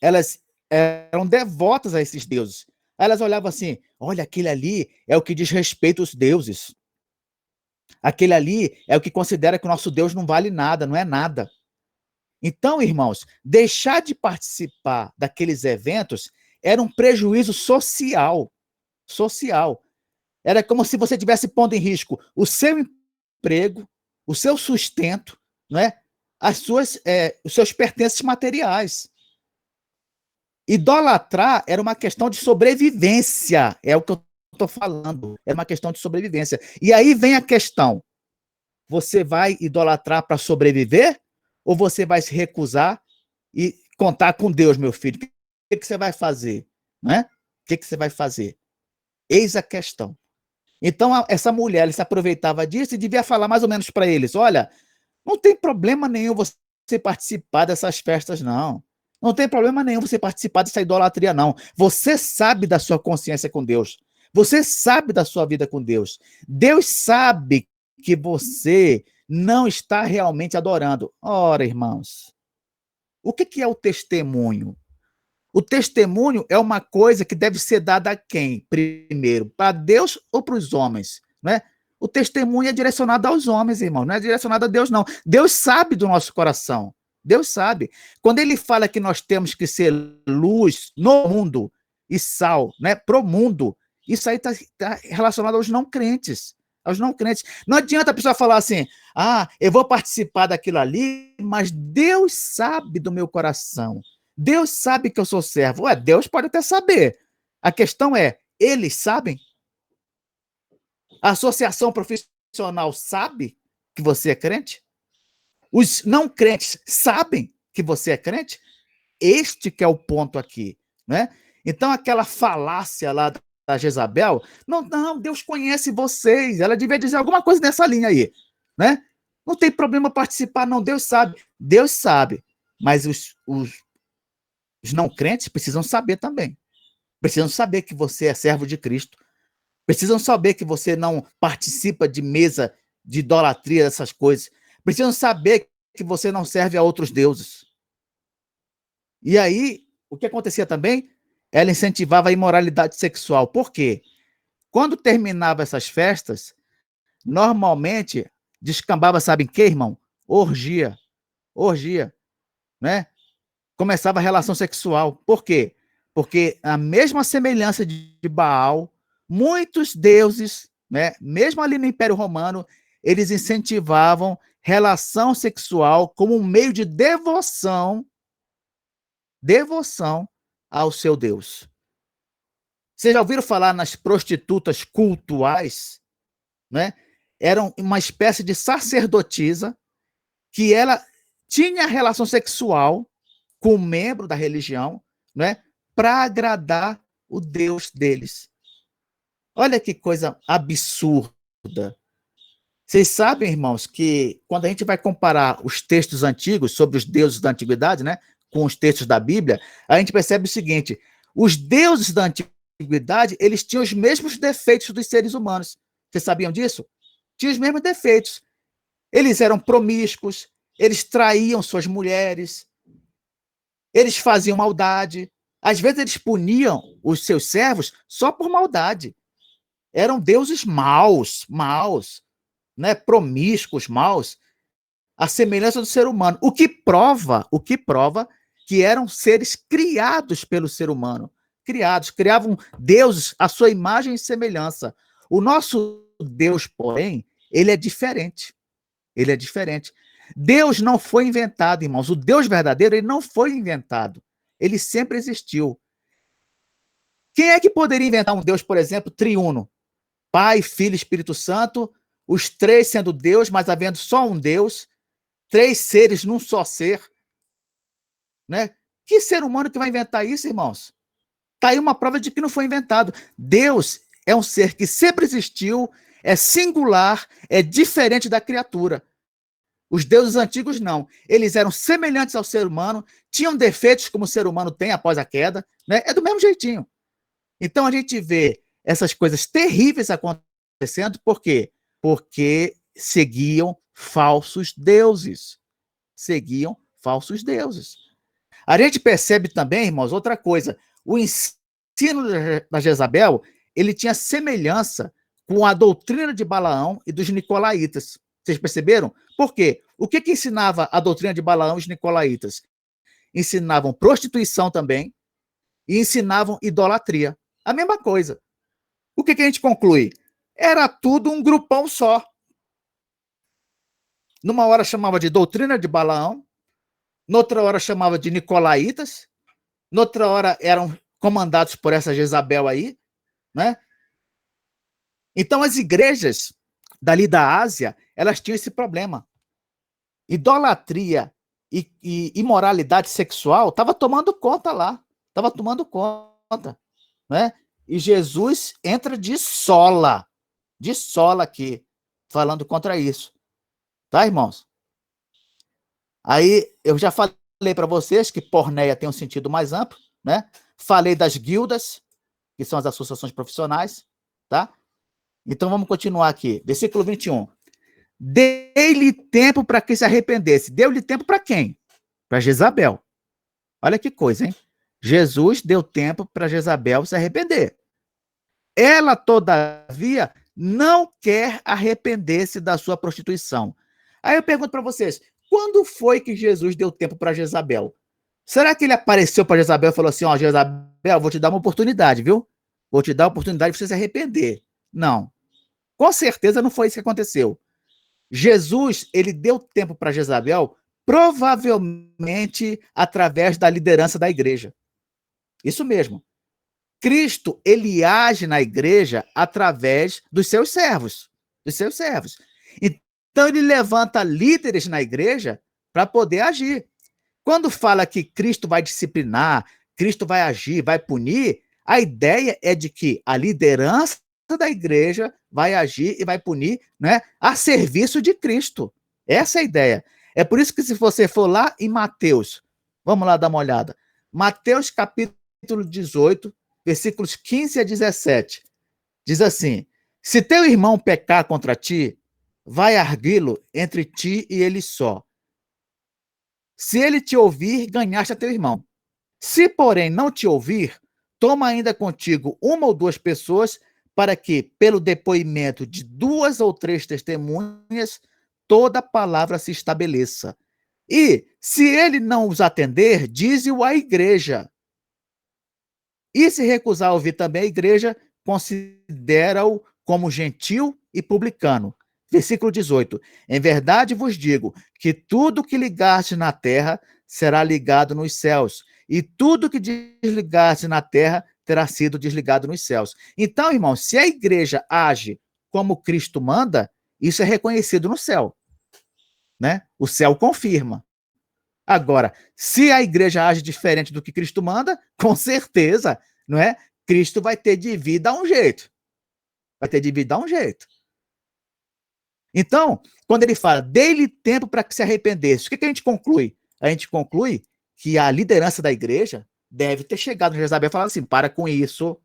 elas eram devotas a esses deuses. Elas olhavam assim, olha, aquele ali é o que diz respeito aos deuses. Aquele ali é o que considera que o nosso Deus não vale nada, não é nada. Então, irmãos, deixar de participar daqueles eventos era um prejuízo social. Social. Era como se você estivesse pondo em risco o seu emprego, o seu sustento, não é? Os seus pertences materiais. Idolatrar era uma questão de sobrevivência, é o que eu estou falando, é uma questão de sobrevivência. E aí vem a questão, você vai idolatrar para sobreviver ou você vai se recusar e contar com Deus, meu filho? O que você vai fazer? Né? O que você vai fazer? Eis a questão. Então, essa mulher ela se aproveitava disso e devia falar mais ou menos para eles, olha, Não tem problema nenhum você participar dessas festas, não. Não tem problema nenhum você participar dessa idolatria, não. Você sabe da sua consciência com Deus. Você sabe da sua vida com Deus. Deus sabe que você não está realmente adorando. Ora, irmãos, o que é o testemunho? O testemunho é uma coisa que deve ser dada a quem? Primeiro, para Deus ou para os homens, né? O testemunho é direcionado aos homens, irmão, não é direcionado a Deus, não. Deus sabe do nosso coração. Deus sabe. Quando ele fala que nós temos que ser luz no mundo e sal, né, pro mundo, isso aí está relacionado aos não crentes. Aos não crentes. Não adianta a pessoa falar assim, eu vou participar daquilo ali, mas Deus sabe do meu coração. Deus sabe que eu sou servo. Ué, Deus pode até saber. A questão é, eles sabem? A associação profissional sabe que você é crente? Os não crentes sabem que você é crente? Este que é o ponto aqui, né? Então, aquela falácia lá da Jezabel, não, Deus conhece vocês, ela devia dizer alguma coisa nessa linha aí, né? Não tem problema participar, não, Deus sabe, mas os não crentes precisam saber também. Precisam saber que você é servo de Cristo. Precisam saber que você não participa de mesa de idolatria, essas coisas. Precisam saber que você não serve a outros deuses. E aí, o que acontecia também? Ela incentivava a imoralidade sexual. Por quê? Quando terminava essas festas, normalmente descambava, sabe em quê, irmão? Orgia. Orgia, né? Começava a relação sexual. Por quê? Porque a mesma semelhança de Baal, muitos deuses, né, mesmo ali no Império Romano, eles incentivavam relação sexual como um meio de devoção ao seu Deus. Vocês já ouviram falar nas prostitutas cultuais, né? Eram uma espécie de sacerdotisa que ela tinha relação sexual com um membro da religião, né, para agradar o Deus deles. Olha que coisa absurda. Vocês sabem, irmãos, que quando a gente vai comparar os textos antigos sobre os deuses da antiguidade, né, com os textos da Bíblia, a gente percebe o seguinte: os deuses da antiguidade, eles tinham os mesmos defeitos dos seres humanos. Vocês sabiam disso? Tinham os mesmos defeitos. Eles eram promíscuos, eles traíam suas mulheres, eles faziam maldade. Às vezes eles puniam os seus servos só por maldade. Eram deuses maus, né? Promíscuos, maus, a semelhança do ser humano. O que prova que eram seres criados pelo ser humano. Criavam deuses à sua imagem e semelhança. O nosso Deus, porém, ele é diferente. Ele é diferente. Deus não foi inventado, irmãos. O Deus verdadeiro, ele não foi inventado. Ele sempre existiu. Quem é que poderia inventar um Deus, por exemplo, triuno? Pai, Filho e Espírito Santo, os três sendo Deus, mas havendo só um Deus, três seres num só ser, né? Que ser humano que vai inventar isso, irmãos? Está aí uma prova de que não foi inventado. Deus é um ser que sempre existiu, é singular, é diferente da criatura. Os deuses antigos não. Eles eram semelhantes ao ser humano, tinham defeitos como o ser humano tem após a queda, né? É do mesmo jeitinho. Então a gente vê essas coisas terríveis acontecendo, por quê? Porque seguiam falsos deuses. Seguiam falsos deuses. A gente percebe também, irmãos, outra coisa. O ensino da Jezabel, ele tinha semelhança com a doutrina de Balaão e dos nicolaítas. Vocês perceberam? Por quê? O que ensinava a doutrina de Balaão e os nicolaítas? Ensinavam prostituição também e ensinavam idolatria. A mesma coisa. O que a gente conclui? Era tudo um grupão só. Numa hora chamava de doutrina de Balaão, noutra hora chamava de nicolaítas, noutra hora eram comandados por essa Jezabel aí, né? Então as igrejas dali da Ásia, elas tinham esse problema. Idolatria e imoralidade sexual estava tomando conta lá, estava tomando conta, né? E Jesus entra de sola aqui, falando contra isso. Tá, irmãos? Aí eu já falei para vocês que porneia tem um sentido mais amplo, né? Falei das guildas, que são as associações profissionais, tá? Então vamos continuar aqui. Versículo 21. Dei-lhe tempo para que se arrependesse. Deu-lhe tempo para quem? Para Jezabel. Olha que coisa, hein? Jesus deu tempo para Jezabel se arrepender. Ela, todavia, não quer arrepender-se da sua prostituição. Aí eu pergunto para vocês, quando foi que Jesus deu tempo para Jezabel? Será que ele apareceu para Jezabel e falou assim, ó, Jezabel, vou te dar uma oportunidade, viu? Vou te dar a oportunidade de você se arrepender. Não. Com certeza não foi isso que aconteceu. Jesus, ele deu tempo para Jezabel, provavelmente através da liderança da igreja. Isso mesmo. Cristo, ele age na igreja através dos seus servos. Dos seus servos. Então, ele levanta líderes na igreja para poder agir. Quando fala que Cristo vai disciplinar, Cristo vai agir, vai punir, a ideia é de que a liderança da igreja vai agir e vai punir, né, a serviço de Cristo. Essa é a ideia. É por isso que se você for lá em Mateus, vamos lá dar uma olhada. Mateus capítulo 18, versículos 15 a 17. Diz assim: se teu irmão pecar contra ti, vai arguí-lo entre ti e ele só. Se ele te ouvir, ganhaste a teu irmão. Se, porém, não te ouvir, toma ainda contigo uma ou duas pessoas, para que, pelo depoimento de duas ou três testemunhas, toda palavra se estabeleça. E, se ele não os atender, dize-o à igreja. E se recusar a ouvir também a igreja, considera-o como gentil e publicano. Versículo 18. Em verdade vos digo que tudo que ligaste na terra será ligado nos céus, e tudo que desligaste na terra terá sido desligado nos céus. Então, irmão, se a igreja age como Cristo manda, isso é reconhecido no céu, né? O céu confirma. Agora, se a igreja age diferente do que Cristo manda, com certeza, não é? Cristo vai ter de vir dar um jeito. Vai ter de vir dar um jeito. Então, quando ele fala, dê-lhe tempo para que se arrependesse, o que a gente conclui? A gente conclui que a liderança da igreja deve ter chegado no Jezabel e falado assim, para com isso,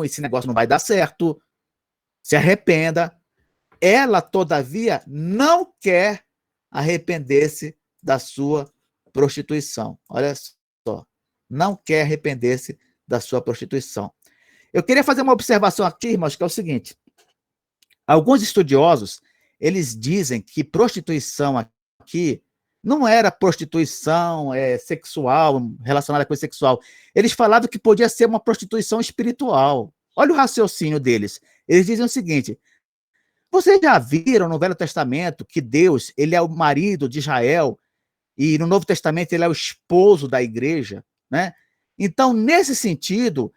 esse negócio não vai dar certo, se arrependa. Ela, todavia, não quer arrepender-se da sua prostituição. Olha só, não quer arrepender-se da sua prostituição. Eu queria fazer uma observação aqui, irmãos, que é o seguinte. Alguns estudiosos, eles dizem que prostituição aqui não era prostituição sexual, relacionada a coisa sexual. Eles falavam que podia ser uma prostituição espiritual. Olha o raciocínio deles. Eles dizem o seguinte, vocês já viram no Velho Testamento que Deus, ele é o marido de Israel e no Novo Testamento ele é o esposo da igreja, né? Então, nesse sentido,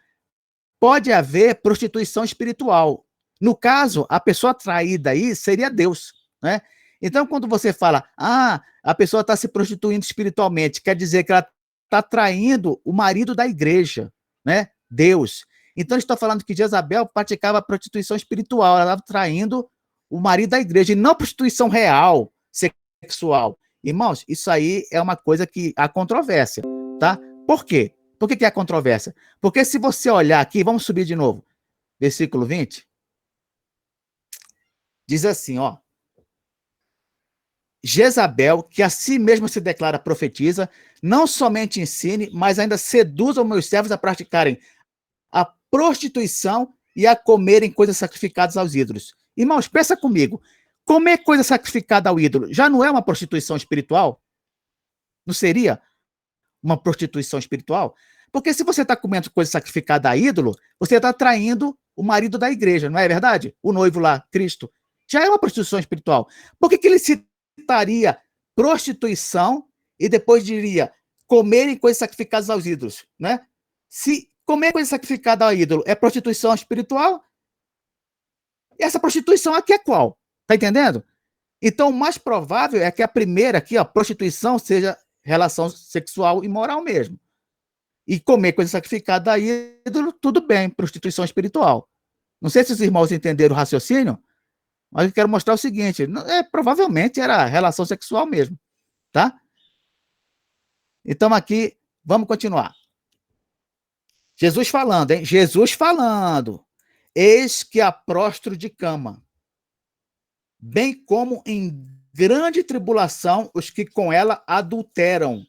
pode haver prostituição espiritual. No caso, a pessoa traída aí seria Deus, né? Então, quando você fala, a pessoa está se prostituindo espiritualmente, quer dizer que ela está traindo o marido da igreja, né? Deus. Então, está falando que Jezabel praticava prostituição espiritual, ela estava traindo o marido da igreja, e não prostituição real, sexual. Irmãos, isso aí é uma coisa que há controvérsia, tá? Por quê? Por que há controvérsia? Porque se você olhar aqui, vamos subir de novo, versículo 20, diz assim, ó, Jezabel, que a si mesma se declara profetiza, não somente ensine, mas ainda seduza os meus servos a praticarem a prostituição e a comerem coisas sacrificadas aos ídolos. Irmãos, pensa comigo, comer coisa sacrificada ao ídolo já não é uma prostituição espiritual? Não seria uma prostituição espiritual? Porque se você está comendo coisa sacrificada a ídolo, você está traindo o marido da igreja, não é verdade? O noivo lá, Cristo. Já é uma prostituição espiritual. Por que ele citaria prostituição e depois diria comerem coisas sacrificadas aos ídolos, né? Se comer coisa sacrificada ao ídolo é prostituição espiritual, essa prostituição aqui é qual? Tá entendendo? Então, o mais provável é que a primeira aqui, ó, prostituição, seja relação sexual imoral mesmo. E comer coisa sacrificada a ídolo, tudo bem, prostituição espiritual. Não sei se os irmãos entenderam o raciocínio, mas eu quero mostrar o seguinte, provavelmente era relação sexual mesmo. tá? Então aqui, vamos continuar. Jesus falando, hein? Jesus falando. Eis que aprostro de cama, bem como em grande tribulação os que com ela adulteram,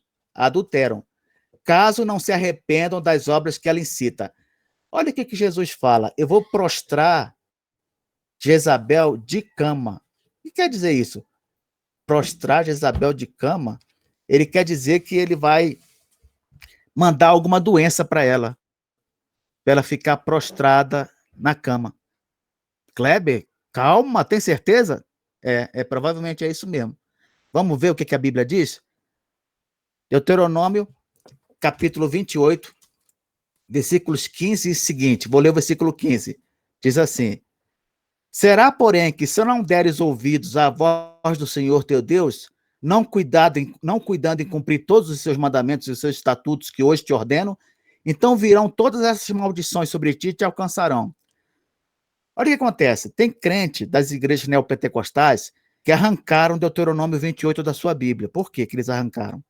caso não se arrependam das obras que ela incita. Olha o que Jesus fala. Eu vou prostrar Jezabel de cama. O que quer dizer isso? Prostrar Jezabel de cama? Ele quer dizer que ele vai mandar alguma doença para ela ficar prostrada na cama. Kleber, calma, tem certeza? Provavelmente é isso mesmo. Vamos ver o que a Bíblia diz? Deuteronômio, capítulo 28, versículos 15 e seguinte. Vou ler o versículo 15. Diz assim: será, porém, que se não deres ouvidos à voz do Senhor teu Deus, não cuidando em cumprir todos os seus mandamentos e os seus estatutos que hoje te ordeno, então virão todas essas maldições sobre ti e te alcançarão. Olha o que acontece. Tem crente das igrejas neopentecostais que arrancaram Deuteronômio 28 da sua Bíblia. Por que eles arrancaram?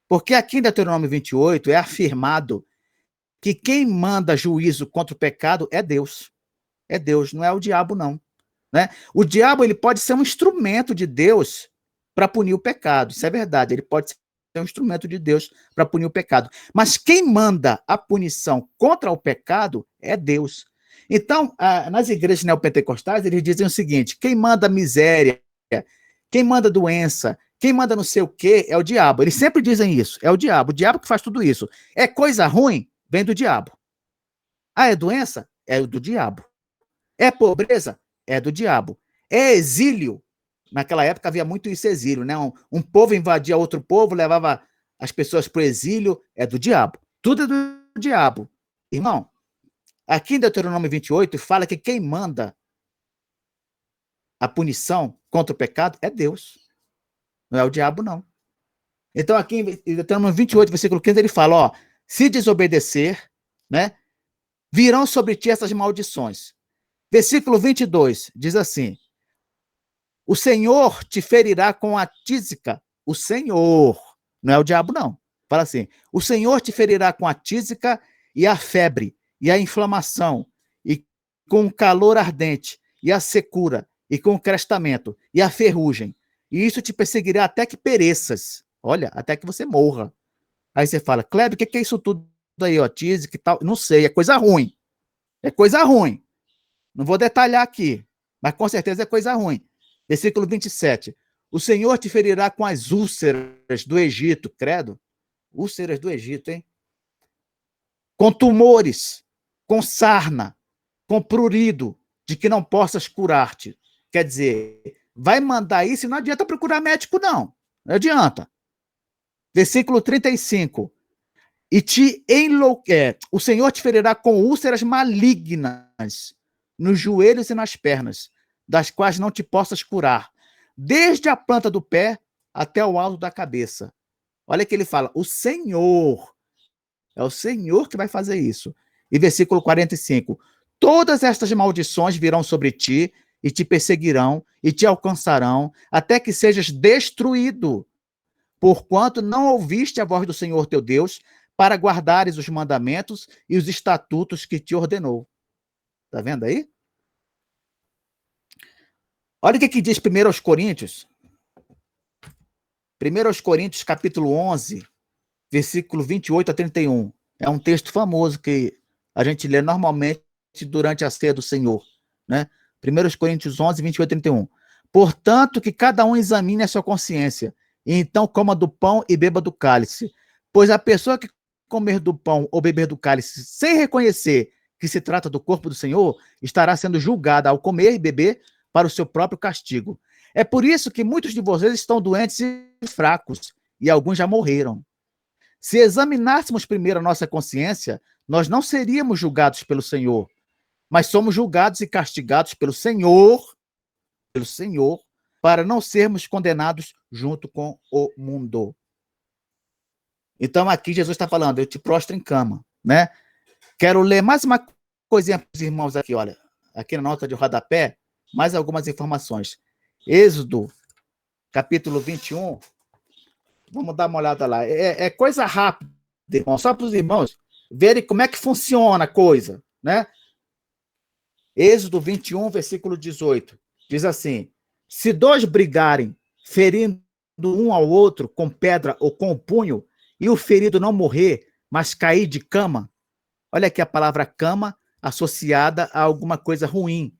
Porque aqui em Deuteronômio 28 é afirmado que quem manda juízo contra o pecado é Deus. É Deus, não é o diabo, não. Né? O diabo ele pode ser um instrumento de Deus para punir o pecado. Isso é verdade. Ele pode ser um instrumento de Deus para punir o pecado. Mas quem manda a punição contra o pecado é Deus. Então, nas igrejas neopentecostais, eles dizem o seguinte: quem manda miséria, quem manda doença, quem manda não sei o quê é o diabo. Eles sempre dizem isso, é o diabo que faz tudo isso. É coisa ruim, vem do diabo. É doença? É do diabo. É pobreza? É do diabo. É exílio? Naquela época havia muito isso, exílio, né? Um povo invadia outro povo, levava as pessoas para o exílio, é do diabo. Tudo é do diabo. Irmão, aqui em Deuteronômio 28 fala que quem manda a punição contra o pecado é Deus. Não é o diabo, não. Então, aqui em Deuteronômio 28, versículo 15, ele fala, ó, se desobedecer, né, virão sobre ti essas maldições. Versículo 22 diz assim: o Senhor te ferirá com a tísica. O Senhor, não é o diabo, não. Fala assim: o Senhor te ferirá com a tísica e a febre, e a inflamação, e com o calor ardente, e a secura, e com o crestamento, e a ferrugem. E isso te perseguirá até que pereças. Olha, até que você morra. Aí você fala: Kleber, o que é isso tudo aí, ó, tísica e tal? Não sei, é coisa ruim. É coisa ruim. Não vou detalhar aqui, mas com certeza é coisa ruim. Versículo 27. O Senhor te ferirá com as úlceras do Egito, credo. Úlceras do Egito, hein? Com tumores, com sarna, com prurido, de que não possas curar-te. Quer dizer, vai mandar isso e não adianta procurar médico, não. Não adianta. Versículo 35. O Senhor te ferirá com úlceras malignas nos joelhos e nas pernas, das quais não te possas curar, desde a planta do pé até o alto da cabeça. Olha que ele fala, o Senhor, é o Senhor que vai fazer isso. E versículo 45, todas estas maldições virão sobre ti e te perseguirão e te alcançarão, até que sejas destruído, porquanto não ouviste a voz do Senhor teu Deus, para guardares os mandamentos e os estatutos que te ordenou. Está vendo aí? Olha o que diz 1 Coríntios. 1 Coríntios, capítulo 11, versículo 28 a 31. É um texto famoso que a gente lê normalmente durante a ceia do Senhor. Né? 1 Coríntios 11, 28 a 31. Portanto, que cada um examine a sua consciência, e então coma do pão e beba do cálice. Pois a pessoa que comer do pão ou beber do cálice sem reconhecer que se trata do corpo do Senhor, estará sendo julgada ao comer e beber para o seu próprio castigo. É por isso que muitos de vocês estão doentes e fracos, e alguns já morreram. Se examinássemos primeiro a nossa consciência, nós não seríamos julgados pelo Senhor, mas somos julgados e castigados pelo Senhor, para não sermos condenados junto com o mundo. Então aqui Jesus está falando, eu te prostro em cama, né? Quero ler mais uma coisinha para os irmãos aqui, olha, aqui na nota de rodapé, mais algumas informações. Êxodo, capítulo 21, Vamos dar uma olhada lá. É coisa rápida, irmão, só para os irmãos verem como é que funciona a coisa, né? Êxodo 21, versículo 18, diz assim: se dois brigarem, ferindo um ao outro com pedra ou com o punho, e o ferido não morrer, mas cair de cama, olha aqui a palavra cama associada a alguma coisa ruim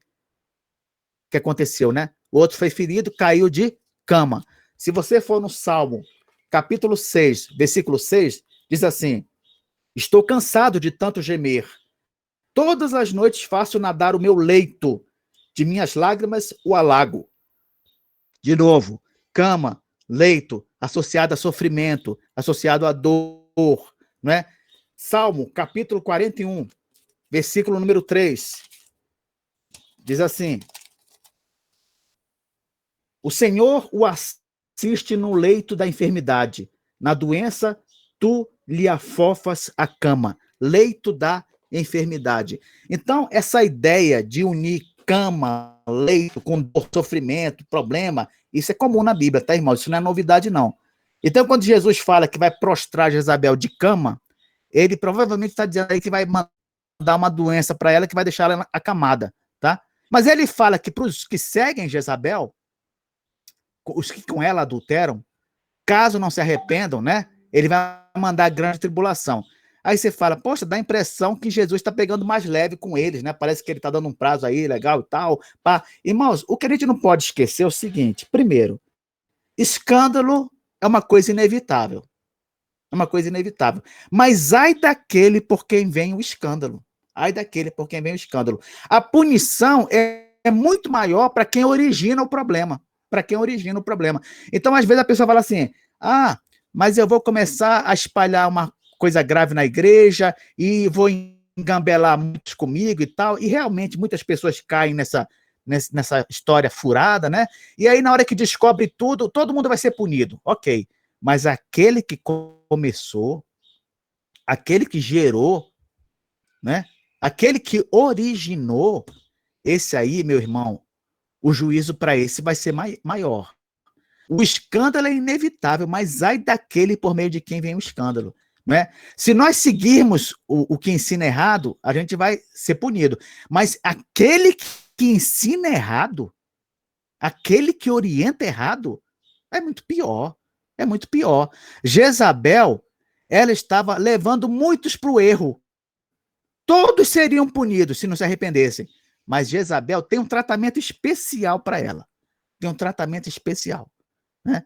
que aconteceu, né? O outro foi ferido, caiu de cama. Se você for no Salmo, capítulo 6, versículo 6, diz assim: estou cansado de tanto gemer. Todas as noites faço nadar o meu leito, de minhas lágrimas o alago. De novo, cama, leito, associado a sofrimento, associado a dor, não é? Salmo, capítulo 41, versículo número 3, diz assim: o Senhor o assiste no leito da enfermidade, na doença tu lhe afofas a cama, leito da enfermidade. Então, essa ideia de unir cama, leito com dor, sofrimento, problema, isso é comum na Bíblia, tá, irmão? Isso não é novidade, não. Então, quando Jesus fala que vai prostrar Jezabel de cama, ele provavelmente está dizendo aí que vai mandar uma doença para ela que vai deixar ela acamada, tá? Mas ele fala que para os que seguem Jezabel, os que com ela adulteram, caso não se arrependam, né? Ele vai mandar grande tribulação. Aí você fala, poxa, dá a impressão que Jesus está pegando mais leve com eles, né? Parece que ele está dando um prazo aí legal e tal. Pá. Irmãos, o que a gente não pode esquecer é o seguinte: primeiro, escândalo é uma coisa inevitável. É uma coisa inevitável. Mas ai daquele por quem vem o escândalo. Ai daquele por quem vem o escândalo. A punição é muito maior para quem origina o problema. Para quem origina o problema. Então, às vezes, a pessoa fala assim: ah, mas eu vou começar a espalhar uma coisa grave na igreja e vou engambelar muitos comigo e tal. E realmente muitas pessoas caem nessa história furada, né? E aí, na hora que descobre tudo, todo mundo vai ser punido. Ok. Mas aquele que começou, aquele que gerou, né? Aquele que originou, esse aí, meu irmão, o juízo para esse vai ser maior. O escândalo é inevitável, mas ai daquele por meio de quem vem o escândalo. Né? Se nós seguirmos o que ensina errado, a gente vai ser punido. Mas aquele que ensina errado, aquele que orienta errado, é muito pior. É muito pior. Jezabel, ela estava levando muitos para o erro. Todos seriam punidos se não se arrependessem. Mas Jezabel tem um tratamento especial para ela. Tem um tratamento especial. Né?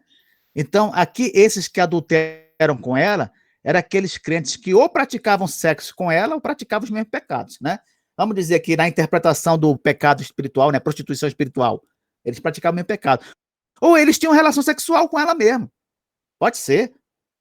Então, aqui, esses que adulteram com ela, eram aqueles crentes que ou praticavam sexo com ela ou praticavam os mesmos pecados. Né? Vamos dizer aqui, na interpretação do pecado espiritual, né, prostituição espiritual, eles praticavam o mesmo pecado. Ou eles tinham relação sexual com ela mesmo. Pode ser.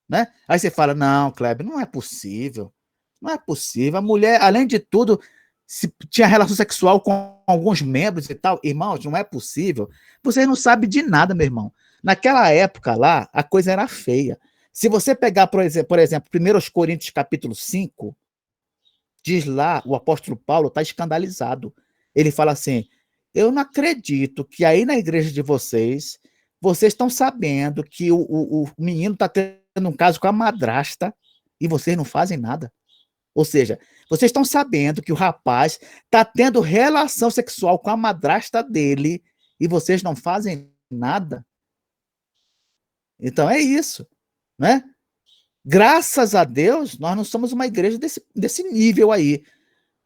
Né? Aí você fala, não, Kleber, não é possível. Não é possível. A mulher, além de tudo, se tinha relação sexual com alguns membros e tal. Irmãos, não é possível. Vocês não sabem de nada, meu irmão. Naquela época lá, a coisa era feia. Se você pegar, por exemplo, 1 Coríntios capítulo 5, diz lá, o apóstolo Paulo está escandalizado. Ele fala assim, eu não acredito que aí na igreja de vocês estão sabendo que o menino está tendo um caso com a madrasta e vocês não fazem nada. Ou seja, vocês estão sabendo que o rapaz está tendo relação sexual com a madrasta dele e vocês não fazem nada? Então é isso, né? Graças a Deus, nós não somos uma igreja desse nível aí,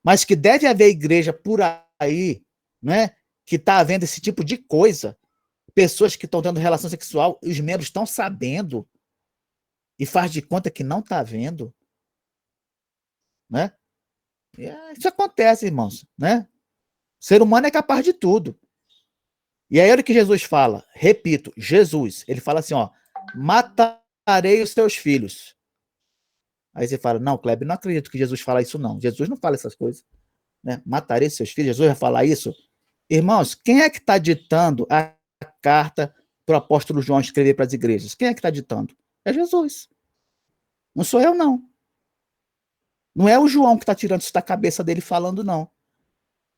mas que deve haver igreja por aí, né? Que está havendo esse tipo de coisa. Pessoas que estão tendo relação sexual e os membros estão sabendo e faz de conta que não está vendo, né? Isso acontece, irmãos, né? O ser humano é capaz de tudo. E aí olha o que Jesus fala, repito, Jesus, ele fala assim, ó, matarei os teus filhos. Aí você fala, não, Kleber, não acredito que Jesus fala isso não. Jesus não fala essas coisas, né? Matarei os seus filhos, Jesus vai falar isso? Irmãos, quem é que está ditando a carta para o apóstolo João escrever para as igrejas? Quem é que está ditando? É Jesus. Não sou eu, não. Não é o João que está tirando isso da cabeça dele falando, não.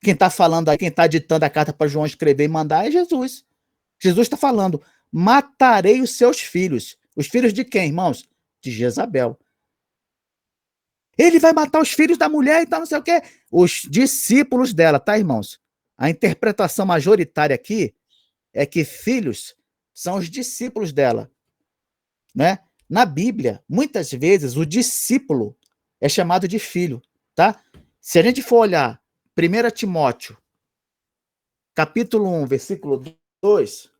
Quem está falando aí, quem está ditando a carta para João escrever e mandar é Jesus. Jesus está falando, matarei os seus filhos. Os filhos de quem, irmãos? De Jezabel. Ele vai matar os filhos da mulher e tal, não sei o quê. Os discípulos dela, tá, irmãos? A interpretação majoritária aqui é que filhos são os discípulos dela, né? Na Bíblia, muitas vezes, o discípulo é chamado de filho, tá? Se a gente for olhar 1 Timóteo, capítulo 1, versículo 2,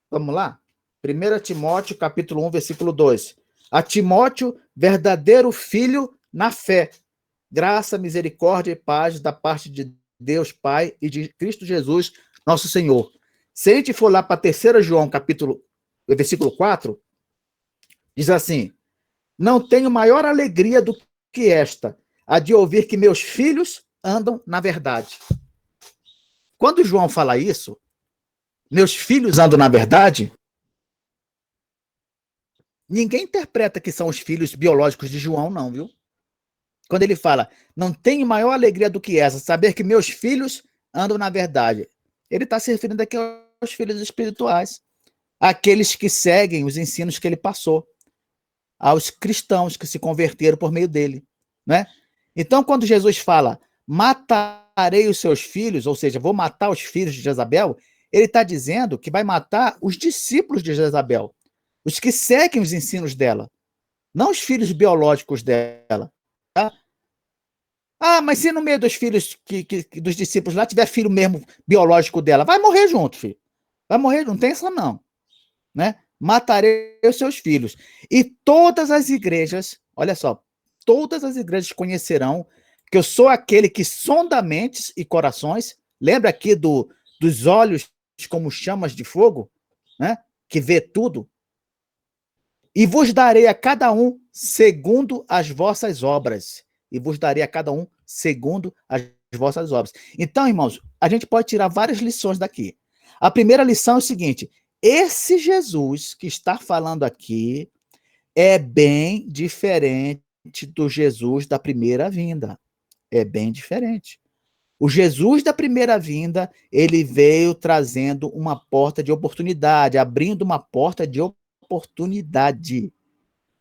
vamos lá? 1 Timóteo, capítulo 1, versículo 2. A Timóteo, verdadeiro filho na fé, graça, misericórdia e paz da parte de Deus Pai e de Cristo Jesus, nosso Senhor. Se a gente for lá para 3 João, versículo 4, diz assim: não tenho maior alegria do que esta, a de ouvir que meus filhos andam na verdade. Quando João fala isso, meus filhos andam na verdade, ninguém interpreta que são os filhos biológicos de João, não, viu? Quando ele fala, não tenho maior alegria do que essa, saber que meus filhos andam na verdade. Ele está se referindo aqui aos filhos espirituais, aqueles que seguem os ensinos que ele passou, aos cristãos que se converteram por meio dele, né? Então, quando Jesus fala, matarei os seus filhos, ou seja, vou matar os filhos de Jezabel, ele está dizendo que vai matar os discípulos de Jezabel, os que seguem os ensinos dela, não os filhos biológicos dela. Tá? Ah, mas se no meio dos filhos, dos discípulos lá, tiver filho mesmo biológico dela, vai morrer junto, filho. Vai morrer, não tem essa não. Né? Matarei os seus filhos. E todas as igrejas, olha só, todas as igrejas conhecerão que eu sou aquele que sonda mentes e corações. Lembra aqui dos olhos como chamas de fogo, né? Que vê tudo. E vos darei a cada um segundo as vossas obras. E vos darei a cada um segundo as vossas obras. Então, irmãos, a gente pode tirar várias lições daqui. A primeira lição é o seguinte: esse Jesus que está falando aqui é bem diferente do Jesus da primeira vinda. É bem diferente. O Jesus da primeira vinda, ele veio trazendo uma porta de oportunidade, abrindo uma porta de oportunidade.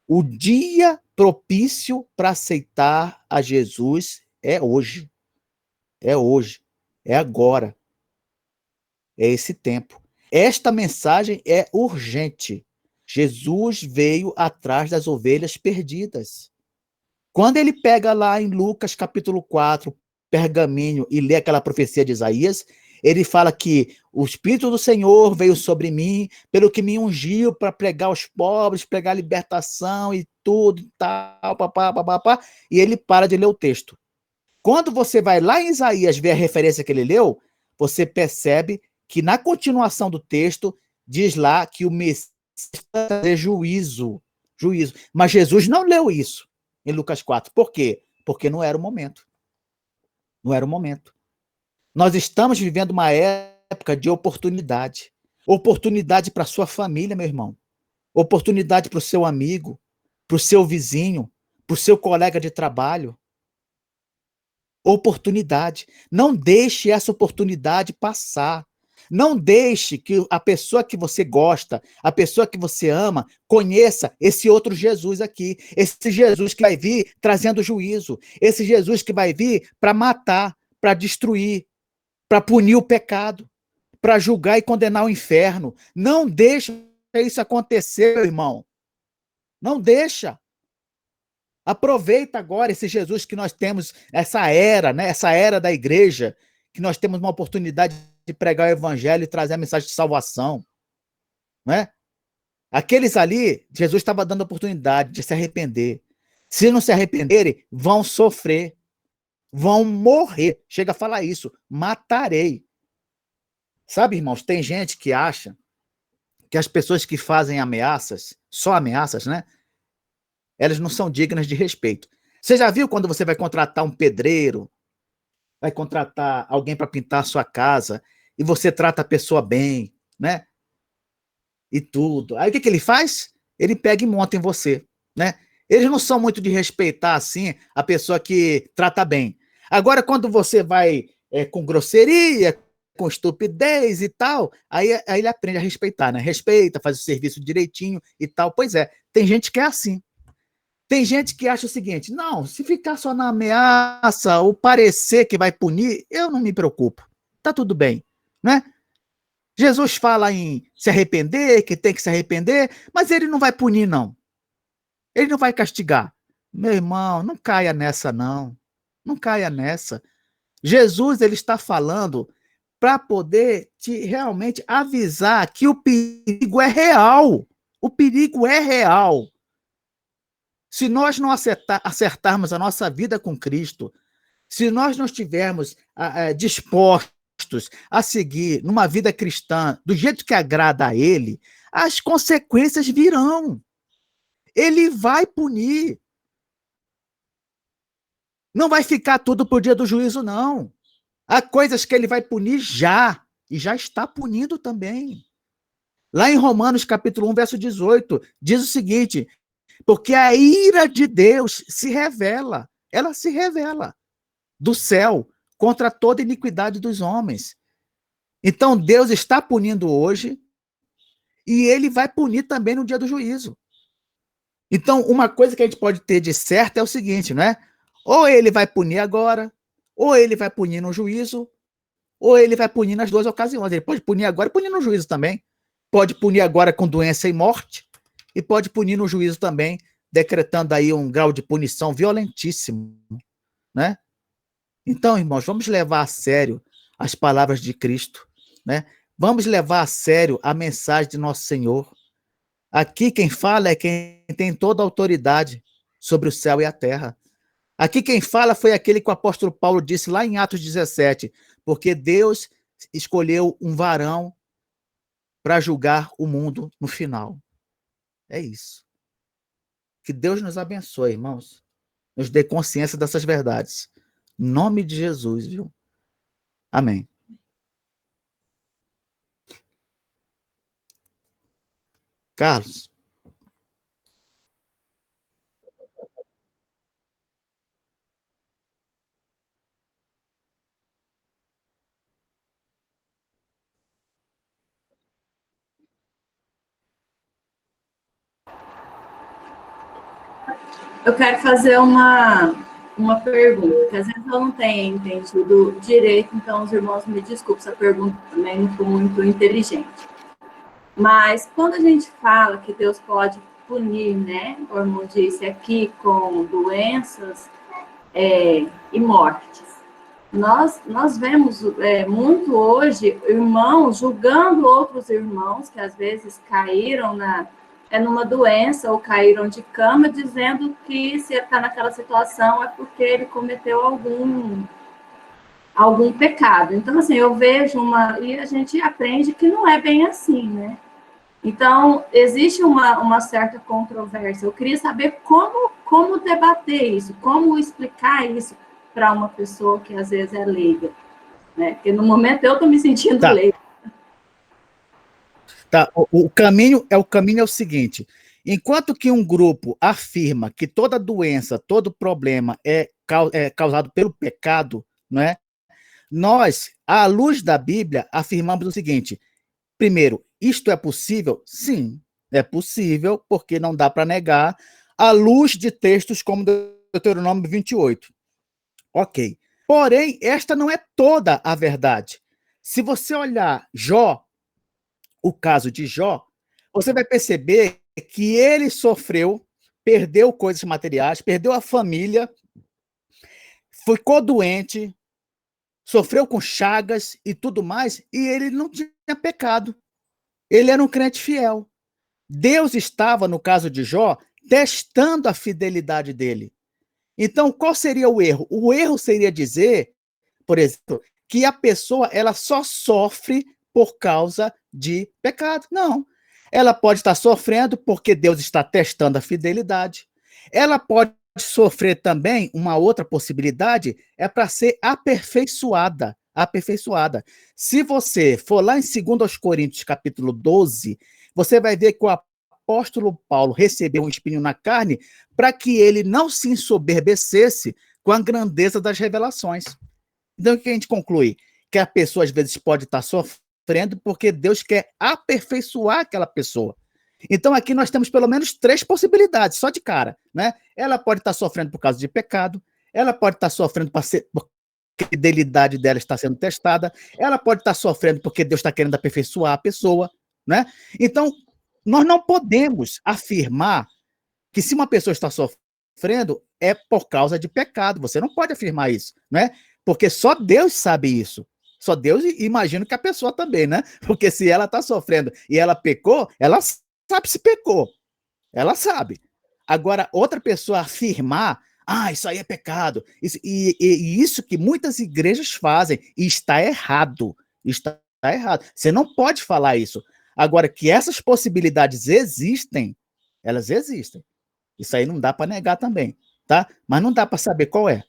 O dia propício para aceitar a Jesus é hoje. É hoje. É agora. É esse tempo. Esta mensagem é urgente. Jesus veio atrás das ovelhas perdidas. Quando ele pega lá em Lucas capítulo 4, pergaminho, e lê aquela profecia de Isaías, ele fala que o Espírito do Senhor veio sobre mim, pelo que me ungiu para pregar aos pobres, pregar a libertação e tudo, e tal, papá, e ele para de ler o texto. Quando você vai lá em Isaías ver a referência que ele leu, você percebe que na continuação do texto diz lá que o Messias é juízo. Mas Jesus não leu isso em Lucas 4. Por quê? Porque não era o momento. Não era o momento. Nós estamos vivendo uma época de oportunidade. Oportunidade para a sua família, meu irmão. Oportunidade para o seu amigo, para o seu vizinho, para o seu colega de trabalho. Oportunidade. Não deixe essa oportunidade passar. Não deixe que a pessoa que você gosta, a pessoa que você ama, conheça esse outro Jesus aqui. Esse Jesus que vai vir trazendo juízo. Esse Jesus que vai vir para matar, para destruir, para punir o pecado, para julgar e condenar o inferno. Não deixe isso acontecer, meu irmão. Não deixa. Aproveita agora esse Jesus que nós temos, essa era, né? Essa era da igreja, que nós temos uma oportunidade de pregar o evangelho e trazer a mensagem de salvação. Né? Aqueles ali, Jesus estava dando a oportunidade de se arrepender. Se não se arrependerem, vão sofrer, vão morrer. Chega a falar isso, matarei. Sabe, irmãos, tem gente que acha que as pessoas que fazem ameaças, só ameaças, né? Elas não são dignas de respeito. Você já viu quando você vai contratar um pedreiro, vai contratar alguém para pintar a sua casa, e você trata a pessoa bem, né? E tudo. Aí o que ele faz? Ele pega e monta em você, né? Eles não são muito de respeitar, assim, a pessoa que trata bem. Agora, quando você vai com grosseria, com estupidez e tal, aí ele aprende a respeitar, né? Respeita, faz o serviço direitinho e tal. Pois é, tem gente que é assim. Tem gente que acha o seguinte: não, se ficar só na ameaça ou parecer que vai punir, eu não me preocupo. Tá tudo bem, né? Jesus fala em se arrepender, que tem que se arrepender, mas ele não vai punir, não. Ele não vai castigar. Meu irmão, não caia nessa, não. Não caia nessa. Jesus, ele está falando para poder te realmente avisar que o perigo é real. O perigo é real. Se nós não acertarmos a nossa vida com Cristo, se nós não estivermos dispostos a seguir numa vida cristã do jeito que agrada a Ele, as consequências virão. Ele vai punir. Não vai ficar tudo para o dia do juízo, não. Há coisas que ele vai punir já, e já está punindo também. Lá em Romanos, capítulo 1, verso 18, diz o seguinte: porque a ira de Deus se revela, ela se revela do céu contra toda iniquidade dos homens. Então, Deus está punindo hoje e ele vai punir também no dia do juízo. Então, uma coisa que a gente pode ter de certo é o seguinte, né? Ou ele vai punir agora, ou ele vai punir no juízo, ou ele vai punir nas duas ocasiões. Ele pode punir agora e punir no juízo também. Pode punir agora com doença e morte, e pode punir no juízo também, decretando aí um grau de punição violentíssimo, né? Então, irmãos, vamos levar a sério as palavras de Cristo, né? Vamos levar a sério a mensagem de nosso Senhor. Aqui quem fala é quem tem toda a autoridade sobre o céu e a terra. Aqui quem fala foi aquele que o apóstolo Paulo disse lá em Atos 17, porque Deus escolheu um varão para julgar o mundo no final. É isso. Que Deus nos abençoe, irmãos. Nos dê consciência dessas verdades. Em nome de Jesus, viu? Amém. Carlos. Eu quero fazer uma pergunta, que às vezes eu não tenho entendido direito, então os irmãos me desculpem se a pergunta também não foi muito inteligente. Mas quando a gente fala que Deus pode punir, né, o irmão disse aqui, com doenças e mortes, nós vemos muito hoje irmãos julgando outros irmãos que às vezes caíram numa doença ou caíram de cama, dizendo que se ele está naquela situação é porque ele cometeu algum pecado. Então, assim, eu vejo e a gente aprende que não é bem assim, né? Então, existe uma certa controvérsia. Eu queria saber como debater isso, como explicar isso para uma pessoa que às vezes é leiga, né? Porque no momento eu estou me sentindo leiga. Tá, o caminho é o seguinte: enquanto que um grupo afirma que toda doença, todo problema é causado pelo pecado, né? Nós, à luz da Bíblia, afirmamos o seguinte: primeiro, isto é possível? Sim, é possível, porque não dá para negar, à luz de textos como Deuteronômio 28. Ok. Porém, esta não é toda a verdade. Se você olhar Jó, o caso de Jó, você vai perceber que ele sofreu, perdeu coisas materiais, perdeu a família, ficou doente, sofreu com chagas e tudo mais, e ele não tinha pecado. Ele era um crente fiel. Deus estava, no caso de Jó, testando a fidelidade dele. Então, qual seria o erro? O erro seria dizer, por exemplo, que a pessoa ela só sofre por causa de pecado. Não. Ela pode estar sofrendo porque Deus está testando a fidelidade. Ela pode sofrer também, uma outra possibilidade, é para ser aperfeiçoada. Aperfeiçoada. Se você for lá em 2 Coríntios, capítulo 12, você vai ver que o apóstolo Paulo recebeu um espinho na carne para que ele não se ensoberbecesse com a grandeza das revelações. Então, o que a gente conclui? que a pessoa às vezes pode estar sofrendo porque Deus quer aperfeiçoar aquela pessoa. Então aqui nós temos pelo menos 3 possibilidades, só de cara, né? Ela pode estar sofrendo por causa de pecado, ela pode estar sofrendo porque a fidelidade dela está sendo testada, ela pode estar sofrendo porque Deus está querendo aperfeiçoar a pessoa, né? Então, nós não podemos afirmar que se uma pessoa está sofrendo é por causa de pecado. Você não pode afirmar isso, né? Porque só Deus sabe isso. Só Deus, e imagino que a pessoa também, né? Porque se ela está sofrendo e ela pecou, ela sabe se pecou. Ela sabe. Agora, outra pessoa afirmar, isso aí é pecado. E isso que muitas igrejas fazem, e está errado. Está errado. Você não pode falar isso. Agora, que essas possibilidades existem, elas existem. Isso aí não dá para negar também, tá? Mas não dá para saber qual é.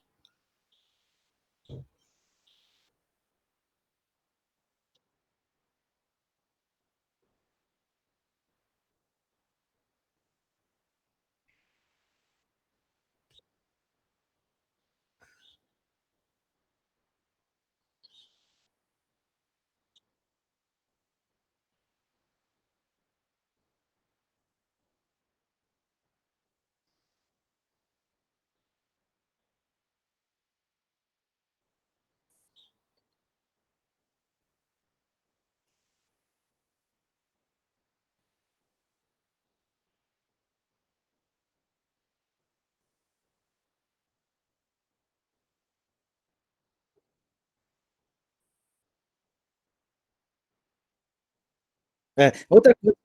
Outra coisa.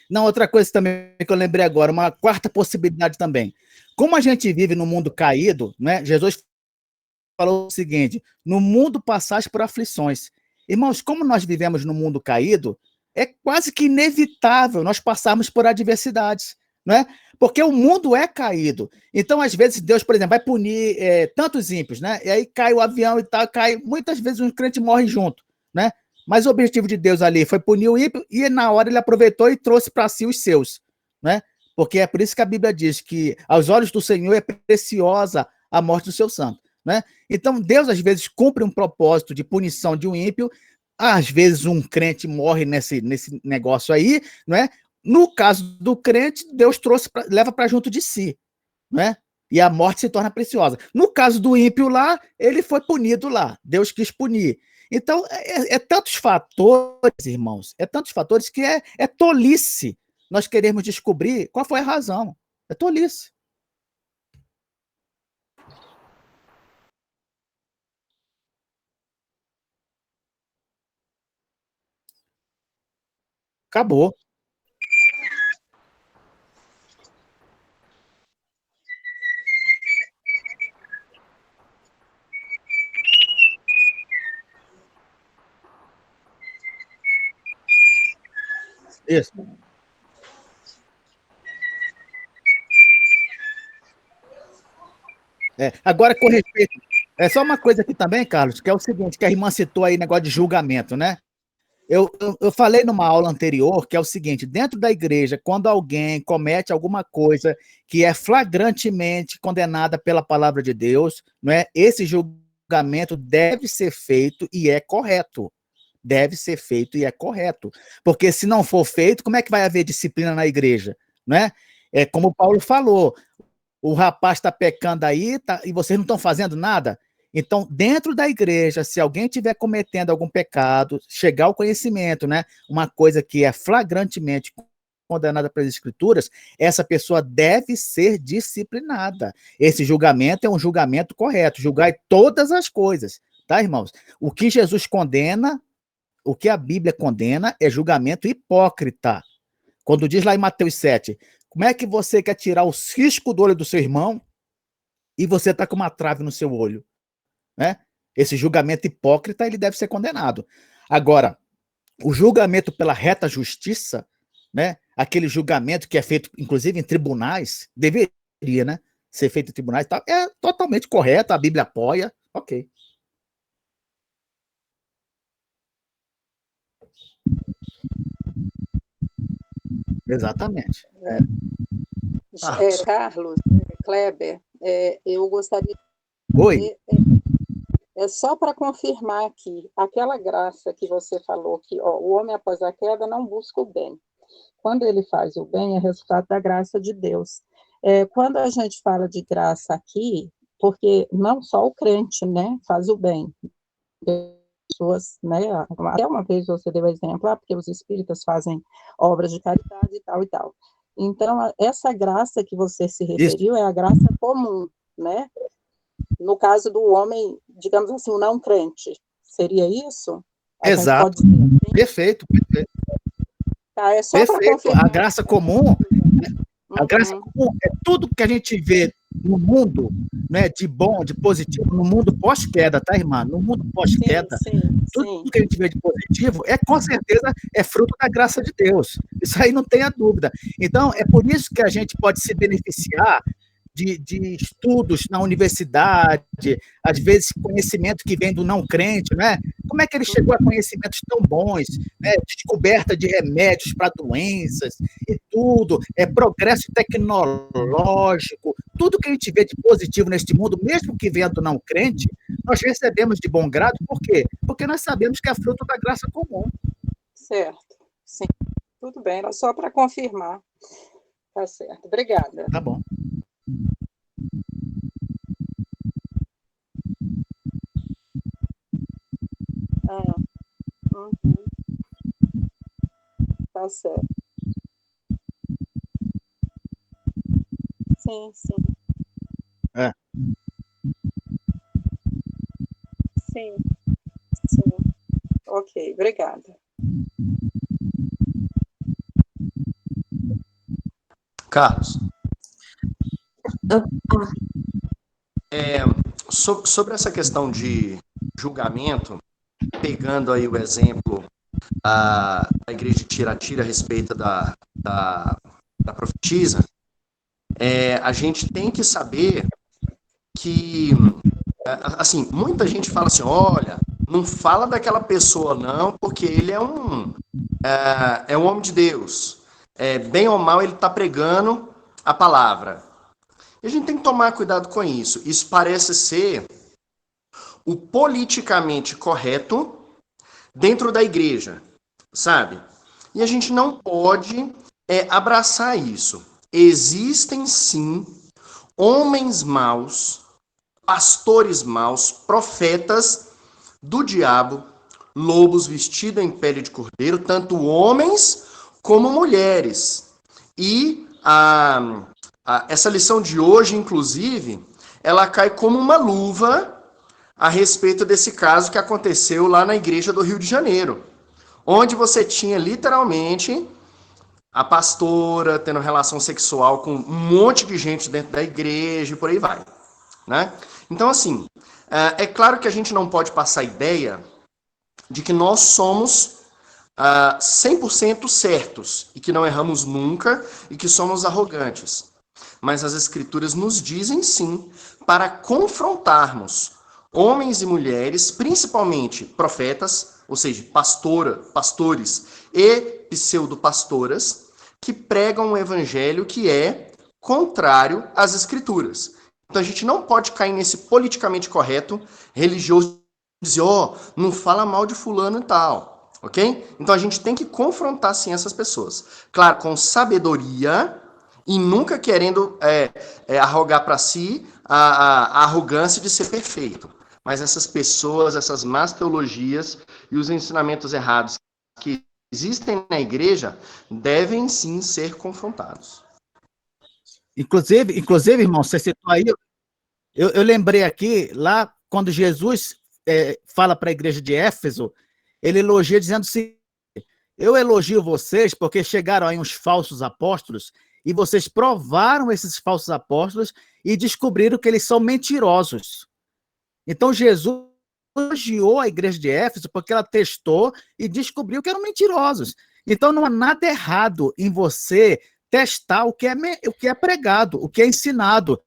Não, outra coisa também que eu lembrei agora, uma quarta possibilidade também. Como a gente vive no mundo caído, né? Jesus falou o seguinte: no mundo passais por aflições. Irmãos, como nós vivemos no mundo caído, é quase que inevitável nós passarmos por adversidades, né? Porque o mundo é caído. Então, às vezes, Deus, por exemplo, vai punir tantos ímpios, né? E aí cai o avião e tal, cai. Muitas vezes um crente morre junto, né? Mas o objetivo de Deus ali foi punir o ímpio e na hora ele aproveitou e trouxe para si os seus, né? Porque é por isso que a Bíblia diz que aos olhos do Senhor é preciosa a morte do seu santo, né? Então Deus às vezes cumpre um propósito de punição de um ímpio, às vezes um crente morre nesse negócio aí, né? No caso do crente, Deus leva para junto de si, né? E a morte se torna preciosa. No caso do ímpio lá, ele foi punido lá. Deus quis punir. Então, tantos fatores, irmãos, tantos fatores que é tolice nós queremos descobrir qual foi a razão. É tolice. Acabou. Isso. Agora, com respeito. É só uma coisa aqui também, Carlos, que é o seguinte, que a irmã citou aí negócio de julgamento, né? Eu falei numa aula anterior que é o seguinte: dentro da igreja, quando alguém comete alguma coisa que é flagrantemente condenada pela palavra de Deus, não é? Esse julgamento deve ser feito e é correto. Deve ser feito e é correto. Porque se não for feito, como é que vai haver disciplina na igreja? Né? É como o Paulo falou: o rapaz está pecando aí e vocês não estão fazendo nada. Então, dentro da igreja, se alguém estiver cometendo algum pecado, chegar ao conhecimento, né, uma coisa que é flagrantemente condenada pelas escrituras, essa pessoa deve ser disciplinada. Esse julgamento é um julgamento correto, julgar todas as coisas, tá, irmãos? O que Jesus condena, o que a Bíblia condena é julgamento hipócrita. Quando diz lá em Mateus 7, como é que você quer tirar o cisco do olho do seu irmão e você está com uma trave no seu olho? Né? Esse julgamento hipócrita, ele deve ser condenado. Agora, o julgamento pela reta justiça, né? Aquele julgamento que é feito, inclusive, em tribunais, deveria, né? Ser feito em tribunais, tá? É totalmente correto, a Bíblia apoia, ok. Exatamente. Carlos, Kleber, eu gostaria de Oi. É só para confirmar aqui, aquela graça que você falou que o homem após a queda não busca o bem. Quando ele faz o bem, é resultado da graça de Deus. Quando a gente fala de graça aqui, porque não só o crente, né, faz o bem. Pessoas, né, até uma vez você deu exemplo, porque os espíritas fazem obras de caridade e tal e tal. Então, essa graça que você se referiu é a graça comum, né? No caso do homem, digamos assim, o não crente, seria isso? Exato. Gente pode dizer assim? Perfeito. Tá, é só para confirmar. A graça comum é tudo que a gente vê no mundo, né, de bom, de positivo, no mundo pós-queda, tá, irmã? No mundo pós-queda, tudo que a gente vê de positivo com certeza, é fruto da graça de Deus. Isso aí não tenha dúvida. Então, é por isso que a gente pode se beneficiar de estudos na universidade, às vezes conhecimento que vem do não crente, né? Como é que ele chegou a conhecimentos tão bons, né? Descoberta de remédios para doenças e tudo, progresso tecnológico, tudo que a gente vê de positivo neste mundo, mesmo que venha do não crente, nós recebemos de bom grado, por quê? Porque nós sabemos que é fruto da graça comum. Certo, sim. Tudo bem, era só para confirmar. Tá certo, obrigada. Tá bom. Tá certo. Sim. Sim. Ok, obrigada. Carlos. Sobre essa questão de julgamento, pegando aí o exemplo da igreja de Tiatira a respeito da profetisa, a gente tem que saber que, assim, muita gente fala assim, olha, não fala daquela pessoa não, porque ele é um homem de Deus. Bem ou mal, ele está pregando a palavra. E a gente tem que tomar cuidado com isso. Isso parece ser o politicamente correto dentro da igreja, sabe? E a gente não pode abraçar isso. Existem, sim, homens maus, pastores maus, profetas do diabo, lobos vestidos em pele de cordeiro, tanto homens como mulheres. E essa lição de hoje, inclusive, ela cai como uma luva a respeito desse caso que aconteceu lá na igreja do Rio de Janeiro, onde você tinha literalmente a pastora tendo relação sexual com um monte de gente dentro da igreja e por aí vai, né? Então, assim, é claro que a gente não pode passar a ideia de que nós somos 100% certos e que não erramos nunca e que somos arrogantes. Mas as escrituras nos dizem, sim, para confrontarmos homens e mulheres, principalmente profetas, ou seja, pastores e pseudo-pastoras, que pregam um evangelho que é contrário às escrituras. Então a gente não pode cair nesse politicamente correto, religioso, dizer, não fala mal de fulano e tal, ok? Então a gente tem que confrontar, sim, essas pessoas. Claro, com sabedoria e nunca querendo arrogar para si a arrogância de ser perfeito. Mas essas pessoas, essas más teologias e os ensinamentos errados que existem na igreja devem sim ser confrontados. Inclusive, irmão, você citou aí, eu lembrei aqui, lá quando Jesus fala para a igreja de Éfeso, ele elogia dizendo assim, eu elogio vocês porque chegaram aí uns falsos apóstolos e vocês provaram esses falsos apóstolos e descobriram que eles são mentirosos. Então, Jesus elogiou a igreja de Éfeso porque ela testou e descobriu que eram mentirosos. Então, não há nada errado em você testar o que é pregado, o que é ensinado.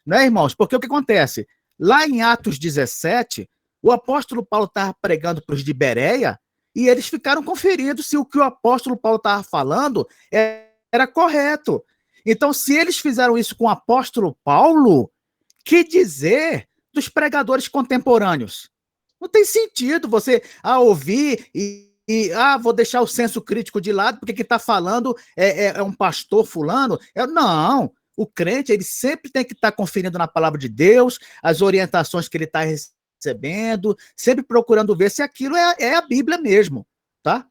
Né, irmãos? Porque o que acontece? Lá em Atos 17, o apóstolo Paulo estava pregando para os de Bereia e eles ficaram conferidos se o que o apóstolo Paulo estava falando era correto. Então, se eles fizeram isso com o apóstolo Paulo, que dizer dos pregadores contemporâneos. Não tem sentido você ouvir vou deixar o senso crítico de lado, porque quem está falando é um pastor fulano. Não, o crente ele sempre tem que estar conferindo na palavra de Deus, as orientações que ele está recebendo, sempre procurando ver se aquilo é a Bíblia mesmo, tá?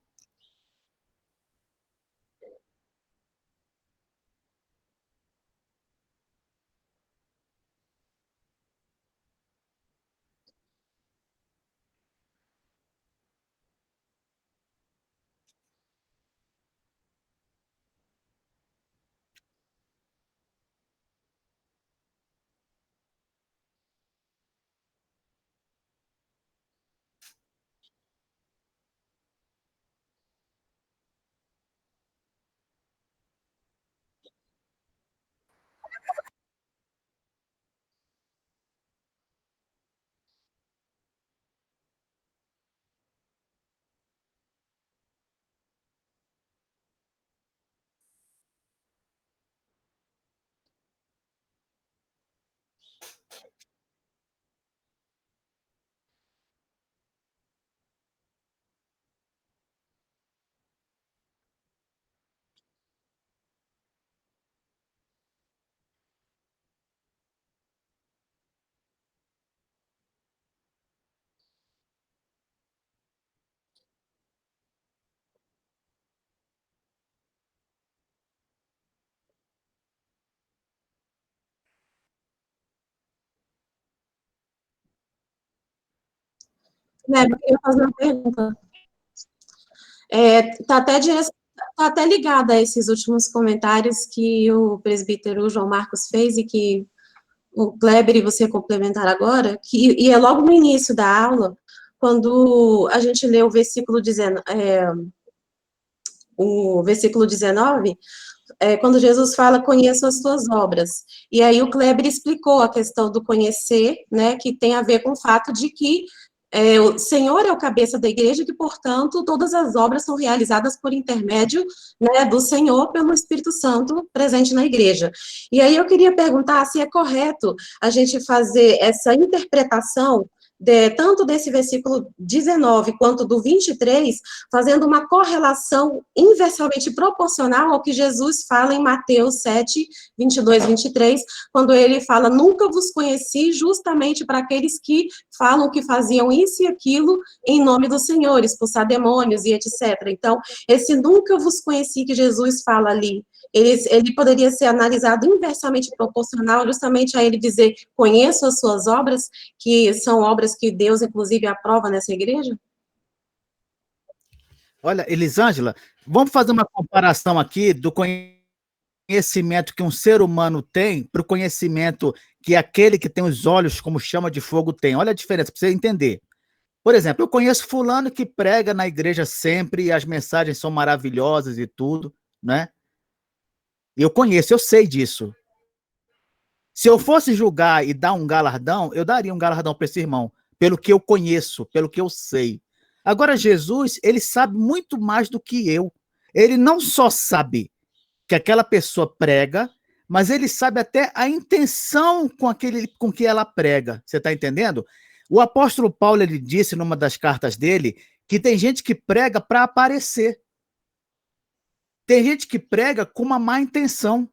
Eu queria fazer uma pergunta. Tá até ligada a esses últimos comentários que o presbítero João Marcos fez e que o Kleber e você complementaram agora, e é logo no início da aula, quando a gente lê o versículo 19, quando Jesus fala, conheço as tuas obras. E aí o Kleber explicou a questão do conhecer, né, que tem a ver com o fato de que o Senhor é o cabeça da igreja, que, portanto, todas as obras são realizadas por intermédio, né, do Senhor, pelo Espírito Santo presente na igreja. E aí eu queria perguntar se é correto a gente fazer essa interpretação tanto desse versículo 19 quanto do 23, fazendo uma correlação inversamente proporcional ao que Jesus fala em Mateus 7, 22, 23, quando ele fala, nunca vos conheci, justamente para aqueles que falam que faziam isso e aquilo em nome do Senhor, expulsar demônios e etc. Então, esse nunca vos conheci que Jesus fala ali, ele poderia ser analisado inversamente proporcional, justamente a ele dizer, conheço as suas obras, que são obras que Deus, inclusive, aprova nessa igreja? Olha, Elisângela, vamos fazer uma comparação aqui do conhecimento que um ser humano tem para o conhecimento que aquele que tem os olhos como chama de fogo tem. Olha a diferença, para você entender. Por exemplo, eu conheço fulano que prega na igreja sempre e as mensagens são maravilhosas e tudo, né? Eu conheço, eu sei disso. Se eu fosse julgar e dar um galardão, eu daria um galardão para esse irmão, pelo que eu conheço, pelo que eu sei. Agora, Jesus, ele sabe muito mais do que eu. Ele não só sabe que aquela pessoa prega, mas ele sabe até a intenção com que ela prega. Você está entendendo? O apóstolo Paulo, ele disse numa das cartas dele que tem gente que prega para aparecer. Tem gente que prega com uma má intenção.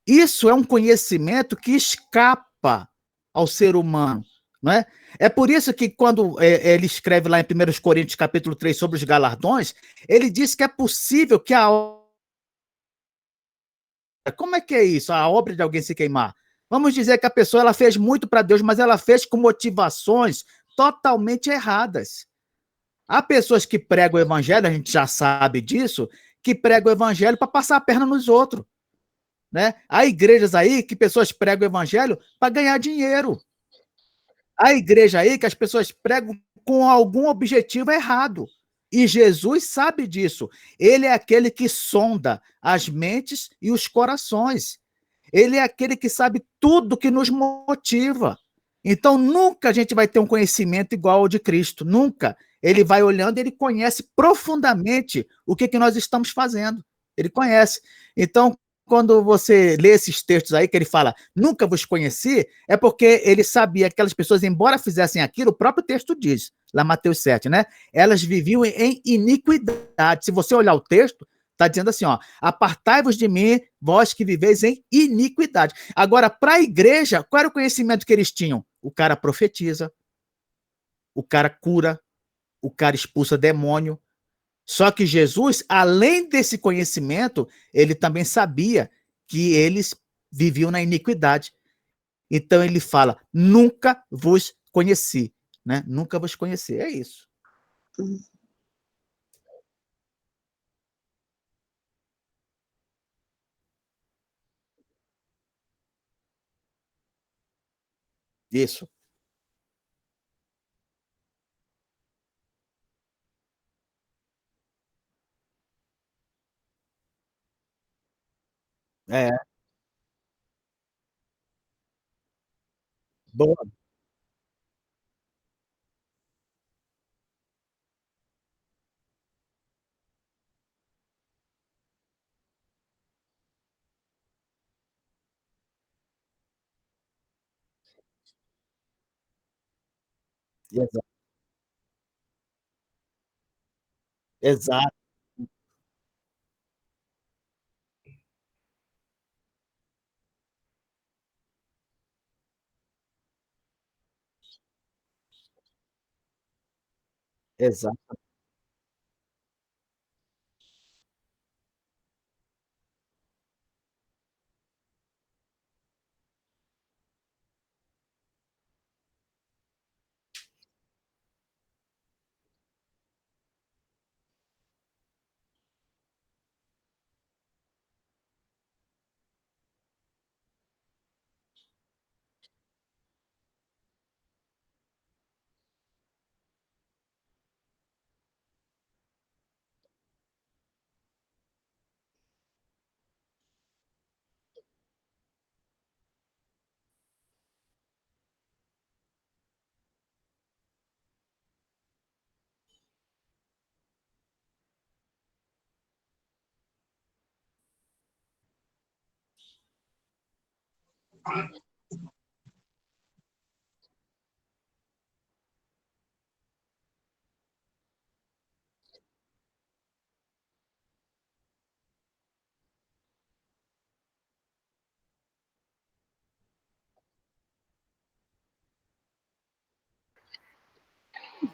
Isso é um conhecimento que escapa ao ser humano, não é? É por isso que quando ele escreve lá em 1 Coríntios capítulo 3 sobre os galardões, ele diz que é possível que a obra... Como é que é isso? A obra de alguém se queimar? Vamos dizer que a pessoa ela fez muito para Deus, mas ela fez com motivações totalmente erradas. Há pessoas que pregam o evangelho, a gente já sabe disso, que pregam o evangelho para passar a perna nos outros. Né? Há igrejas aí que pessoas pregam o evangelho para ganhar dinheiro. Há igreja aí que as pessoas pregam com algum objetivo errado. E Jesus sabe disso. Ele é aquele que sonda as mentes e os corações. Ele é aquele que sabe tudo que nos motiva. Então, nunca a gente vai ter um conhecimento igual ao de Cristo. Nunca. Ele vai olhando e ele conhece profundamente o que nós estamos fazendo. Ele conhece. Então, quando você lê esses textos aí, que ele fala, nunca vos conheci, é porque ele sabia que aquelas pessoas, embora fizessem aquilo, o próprio texto diz, lá Mateus 7, né? Elas viviam em iniquidade. Se você olhar o texto, está dizendo assim, ó, apartai-vos de mim, vós que viveis em iniquidade. Agora, para a igreja, qual era o conhecimento que eles tinham? O cara profetiza, o cara cura, o cara expulsa demônio. Só que Jesus, além desse conhecimento, ele também sabia que eles viviam na iniquidade. Então ele fala, nunca vos conheci, né? Nunca vos conheci, é isso. Isso. É, boa. Exato. Exato. Exato.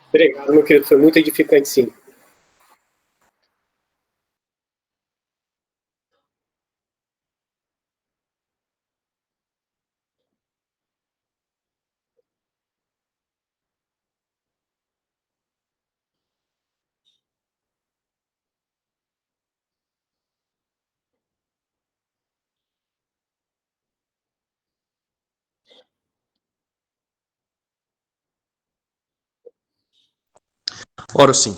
Obrigado, meu querido. Foi muito edificante, sim. Oro sim.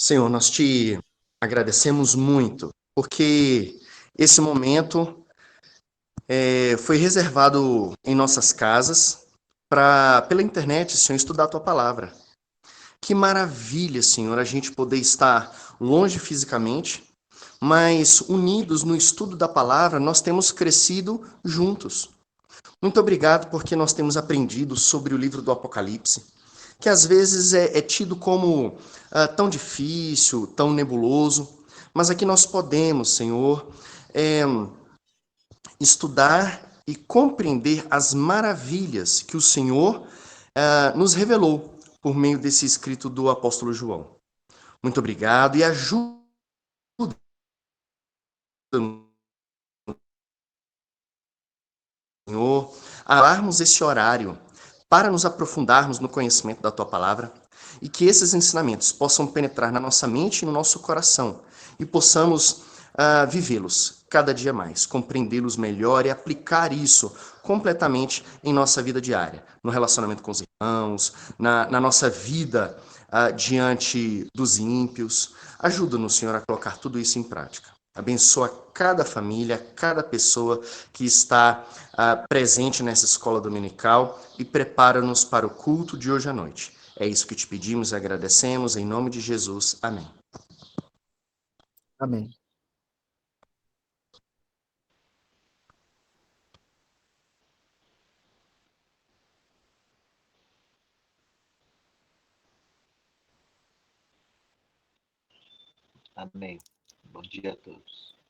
Senhor, nós te agradecemos muito, porque esse momento foi reservado em nossas casas para, pela internet, Senhor, estudar a tua palavra. Que maravilha, Senhor, a gente poder estar longe fisicamente, mas unidos no estudo da palavra, nós temos crescido juntos. Muito obrigado porque nós temos aprendido sobre o livro do Apocalipse, que às vezes é tido como tão difícil, tão nebuloso, mas aqui nós podemos, Senhor, estudar e compreender as maravilhas que o Senhor nos revelou por meio desse escrito do apóstolo João. Muito obrigado e ajuda, Senhor, a darmos esse horário para nos aprofundarmos no conhecimento da Tua Palavra e que esses ensinamentos possam penetrar na nossa mente e no nosso coração e possamos vivê-los cada dia mais, compreendê-los melhor e aplicar isso completamente em nossa vida diária, no relacionamento com os irmãos, na nossa vida diante dos ímpios. Ajuda-nos, Senhor, a colocar tudo isso em prática. Abençoa cada família, cada pessoa que está presente nessa escola dominical e prepara-nos para o culto de hoje à noite. É isso que te pedimos e agradecemos, em nome de Jesus. Amém. Amém. Amém. Bom dia a todos.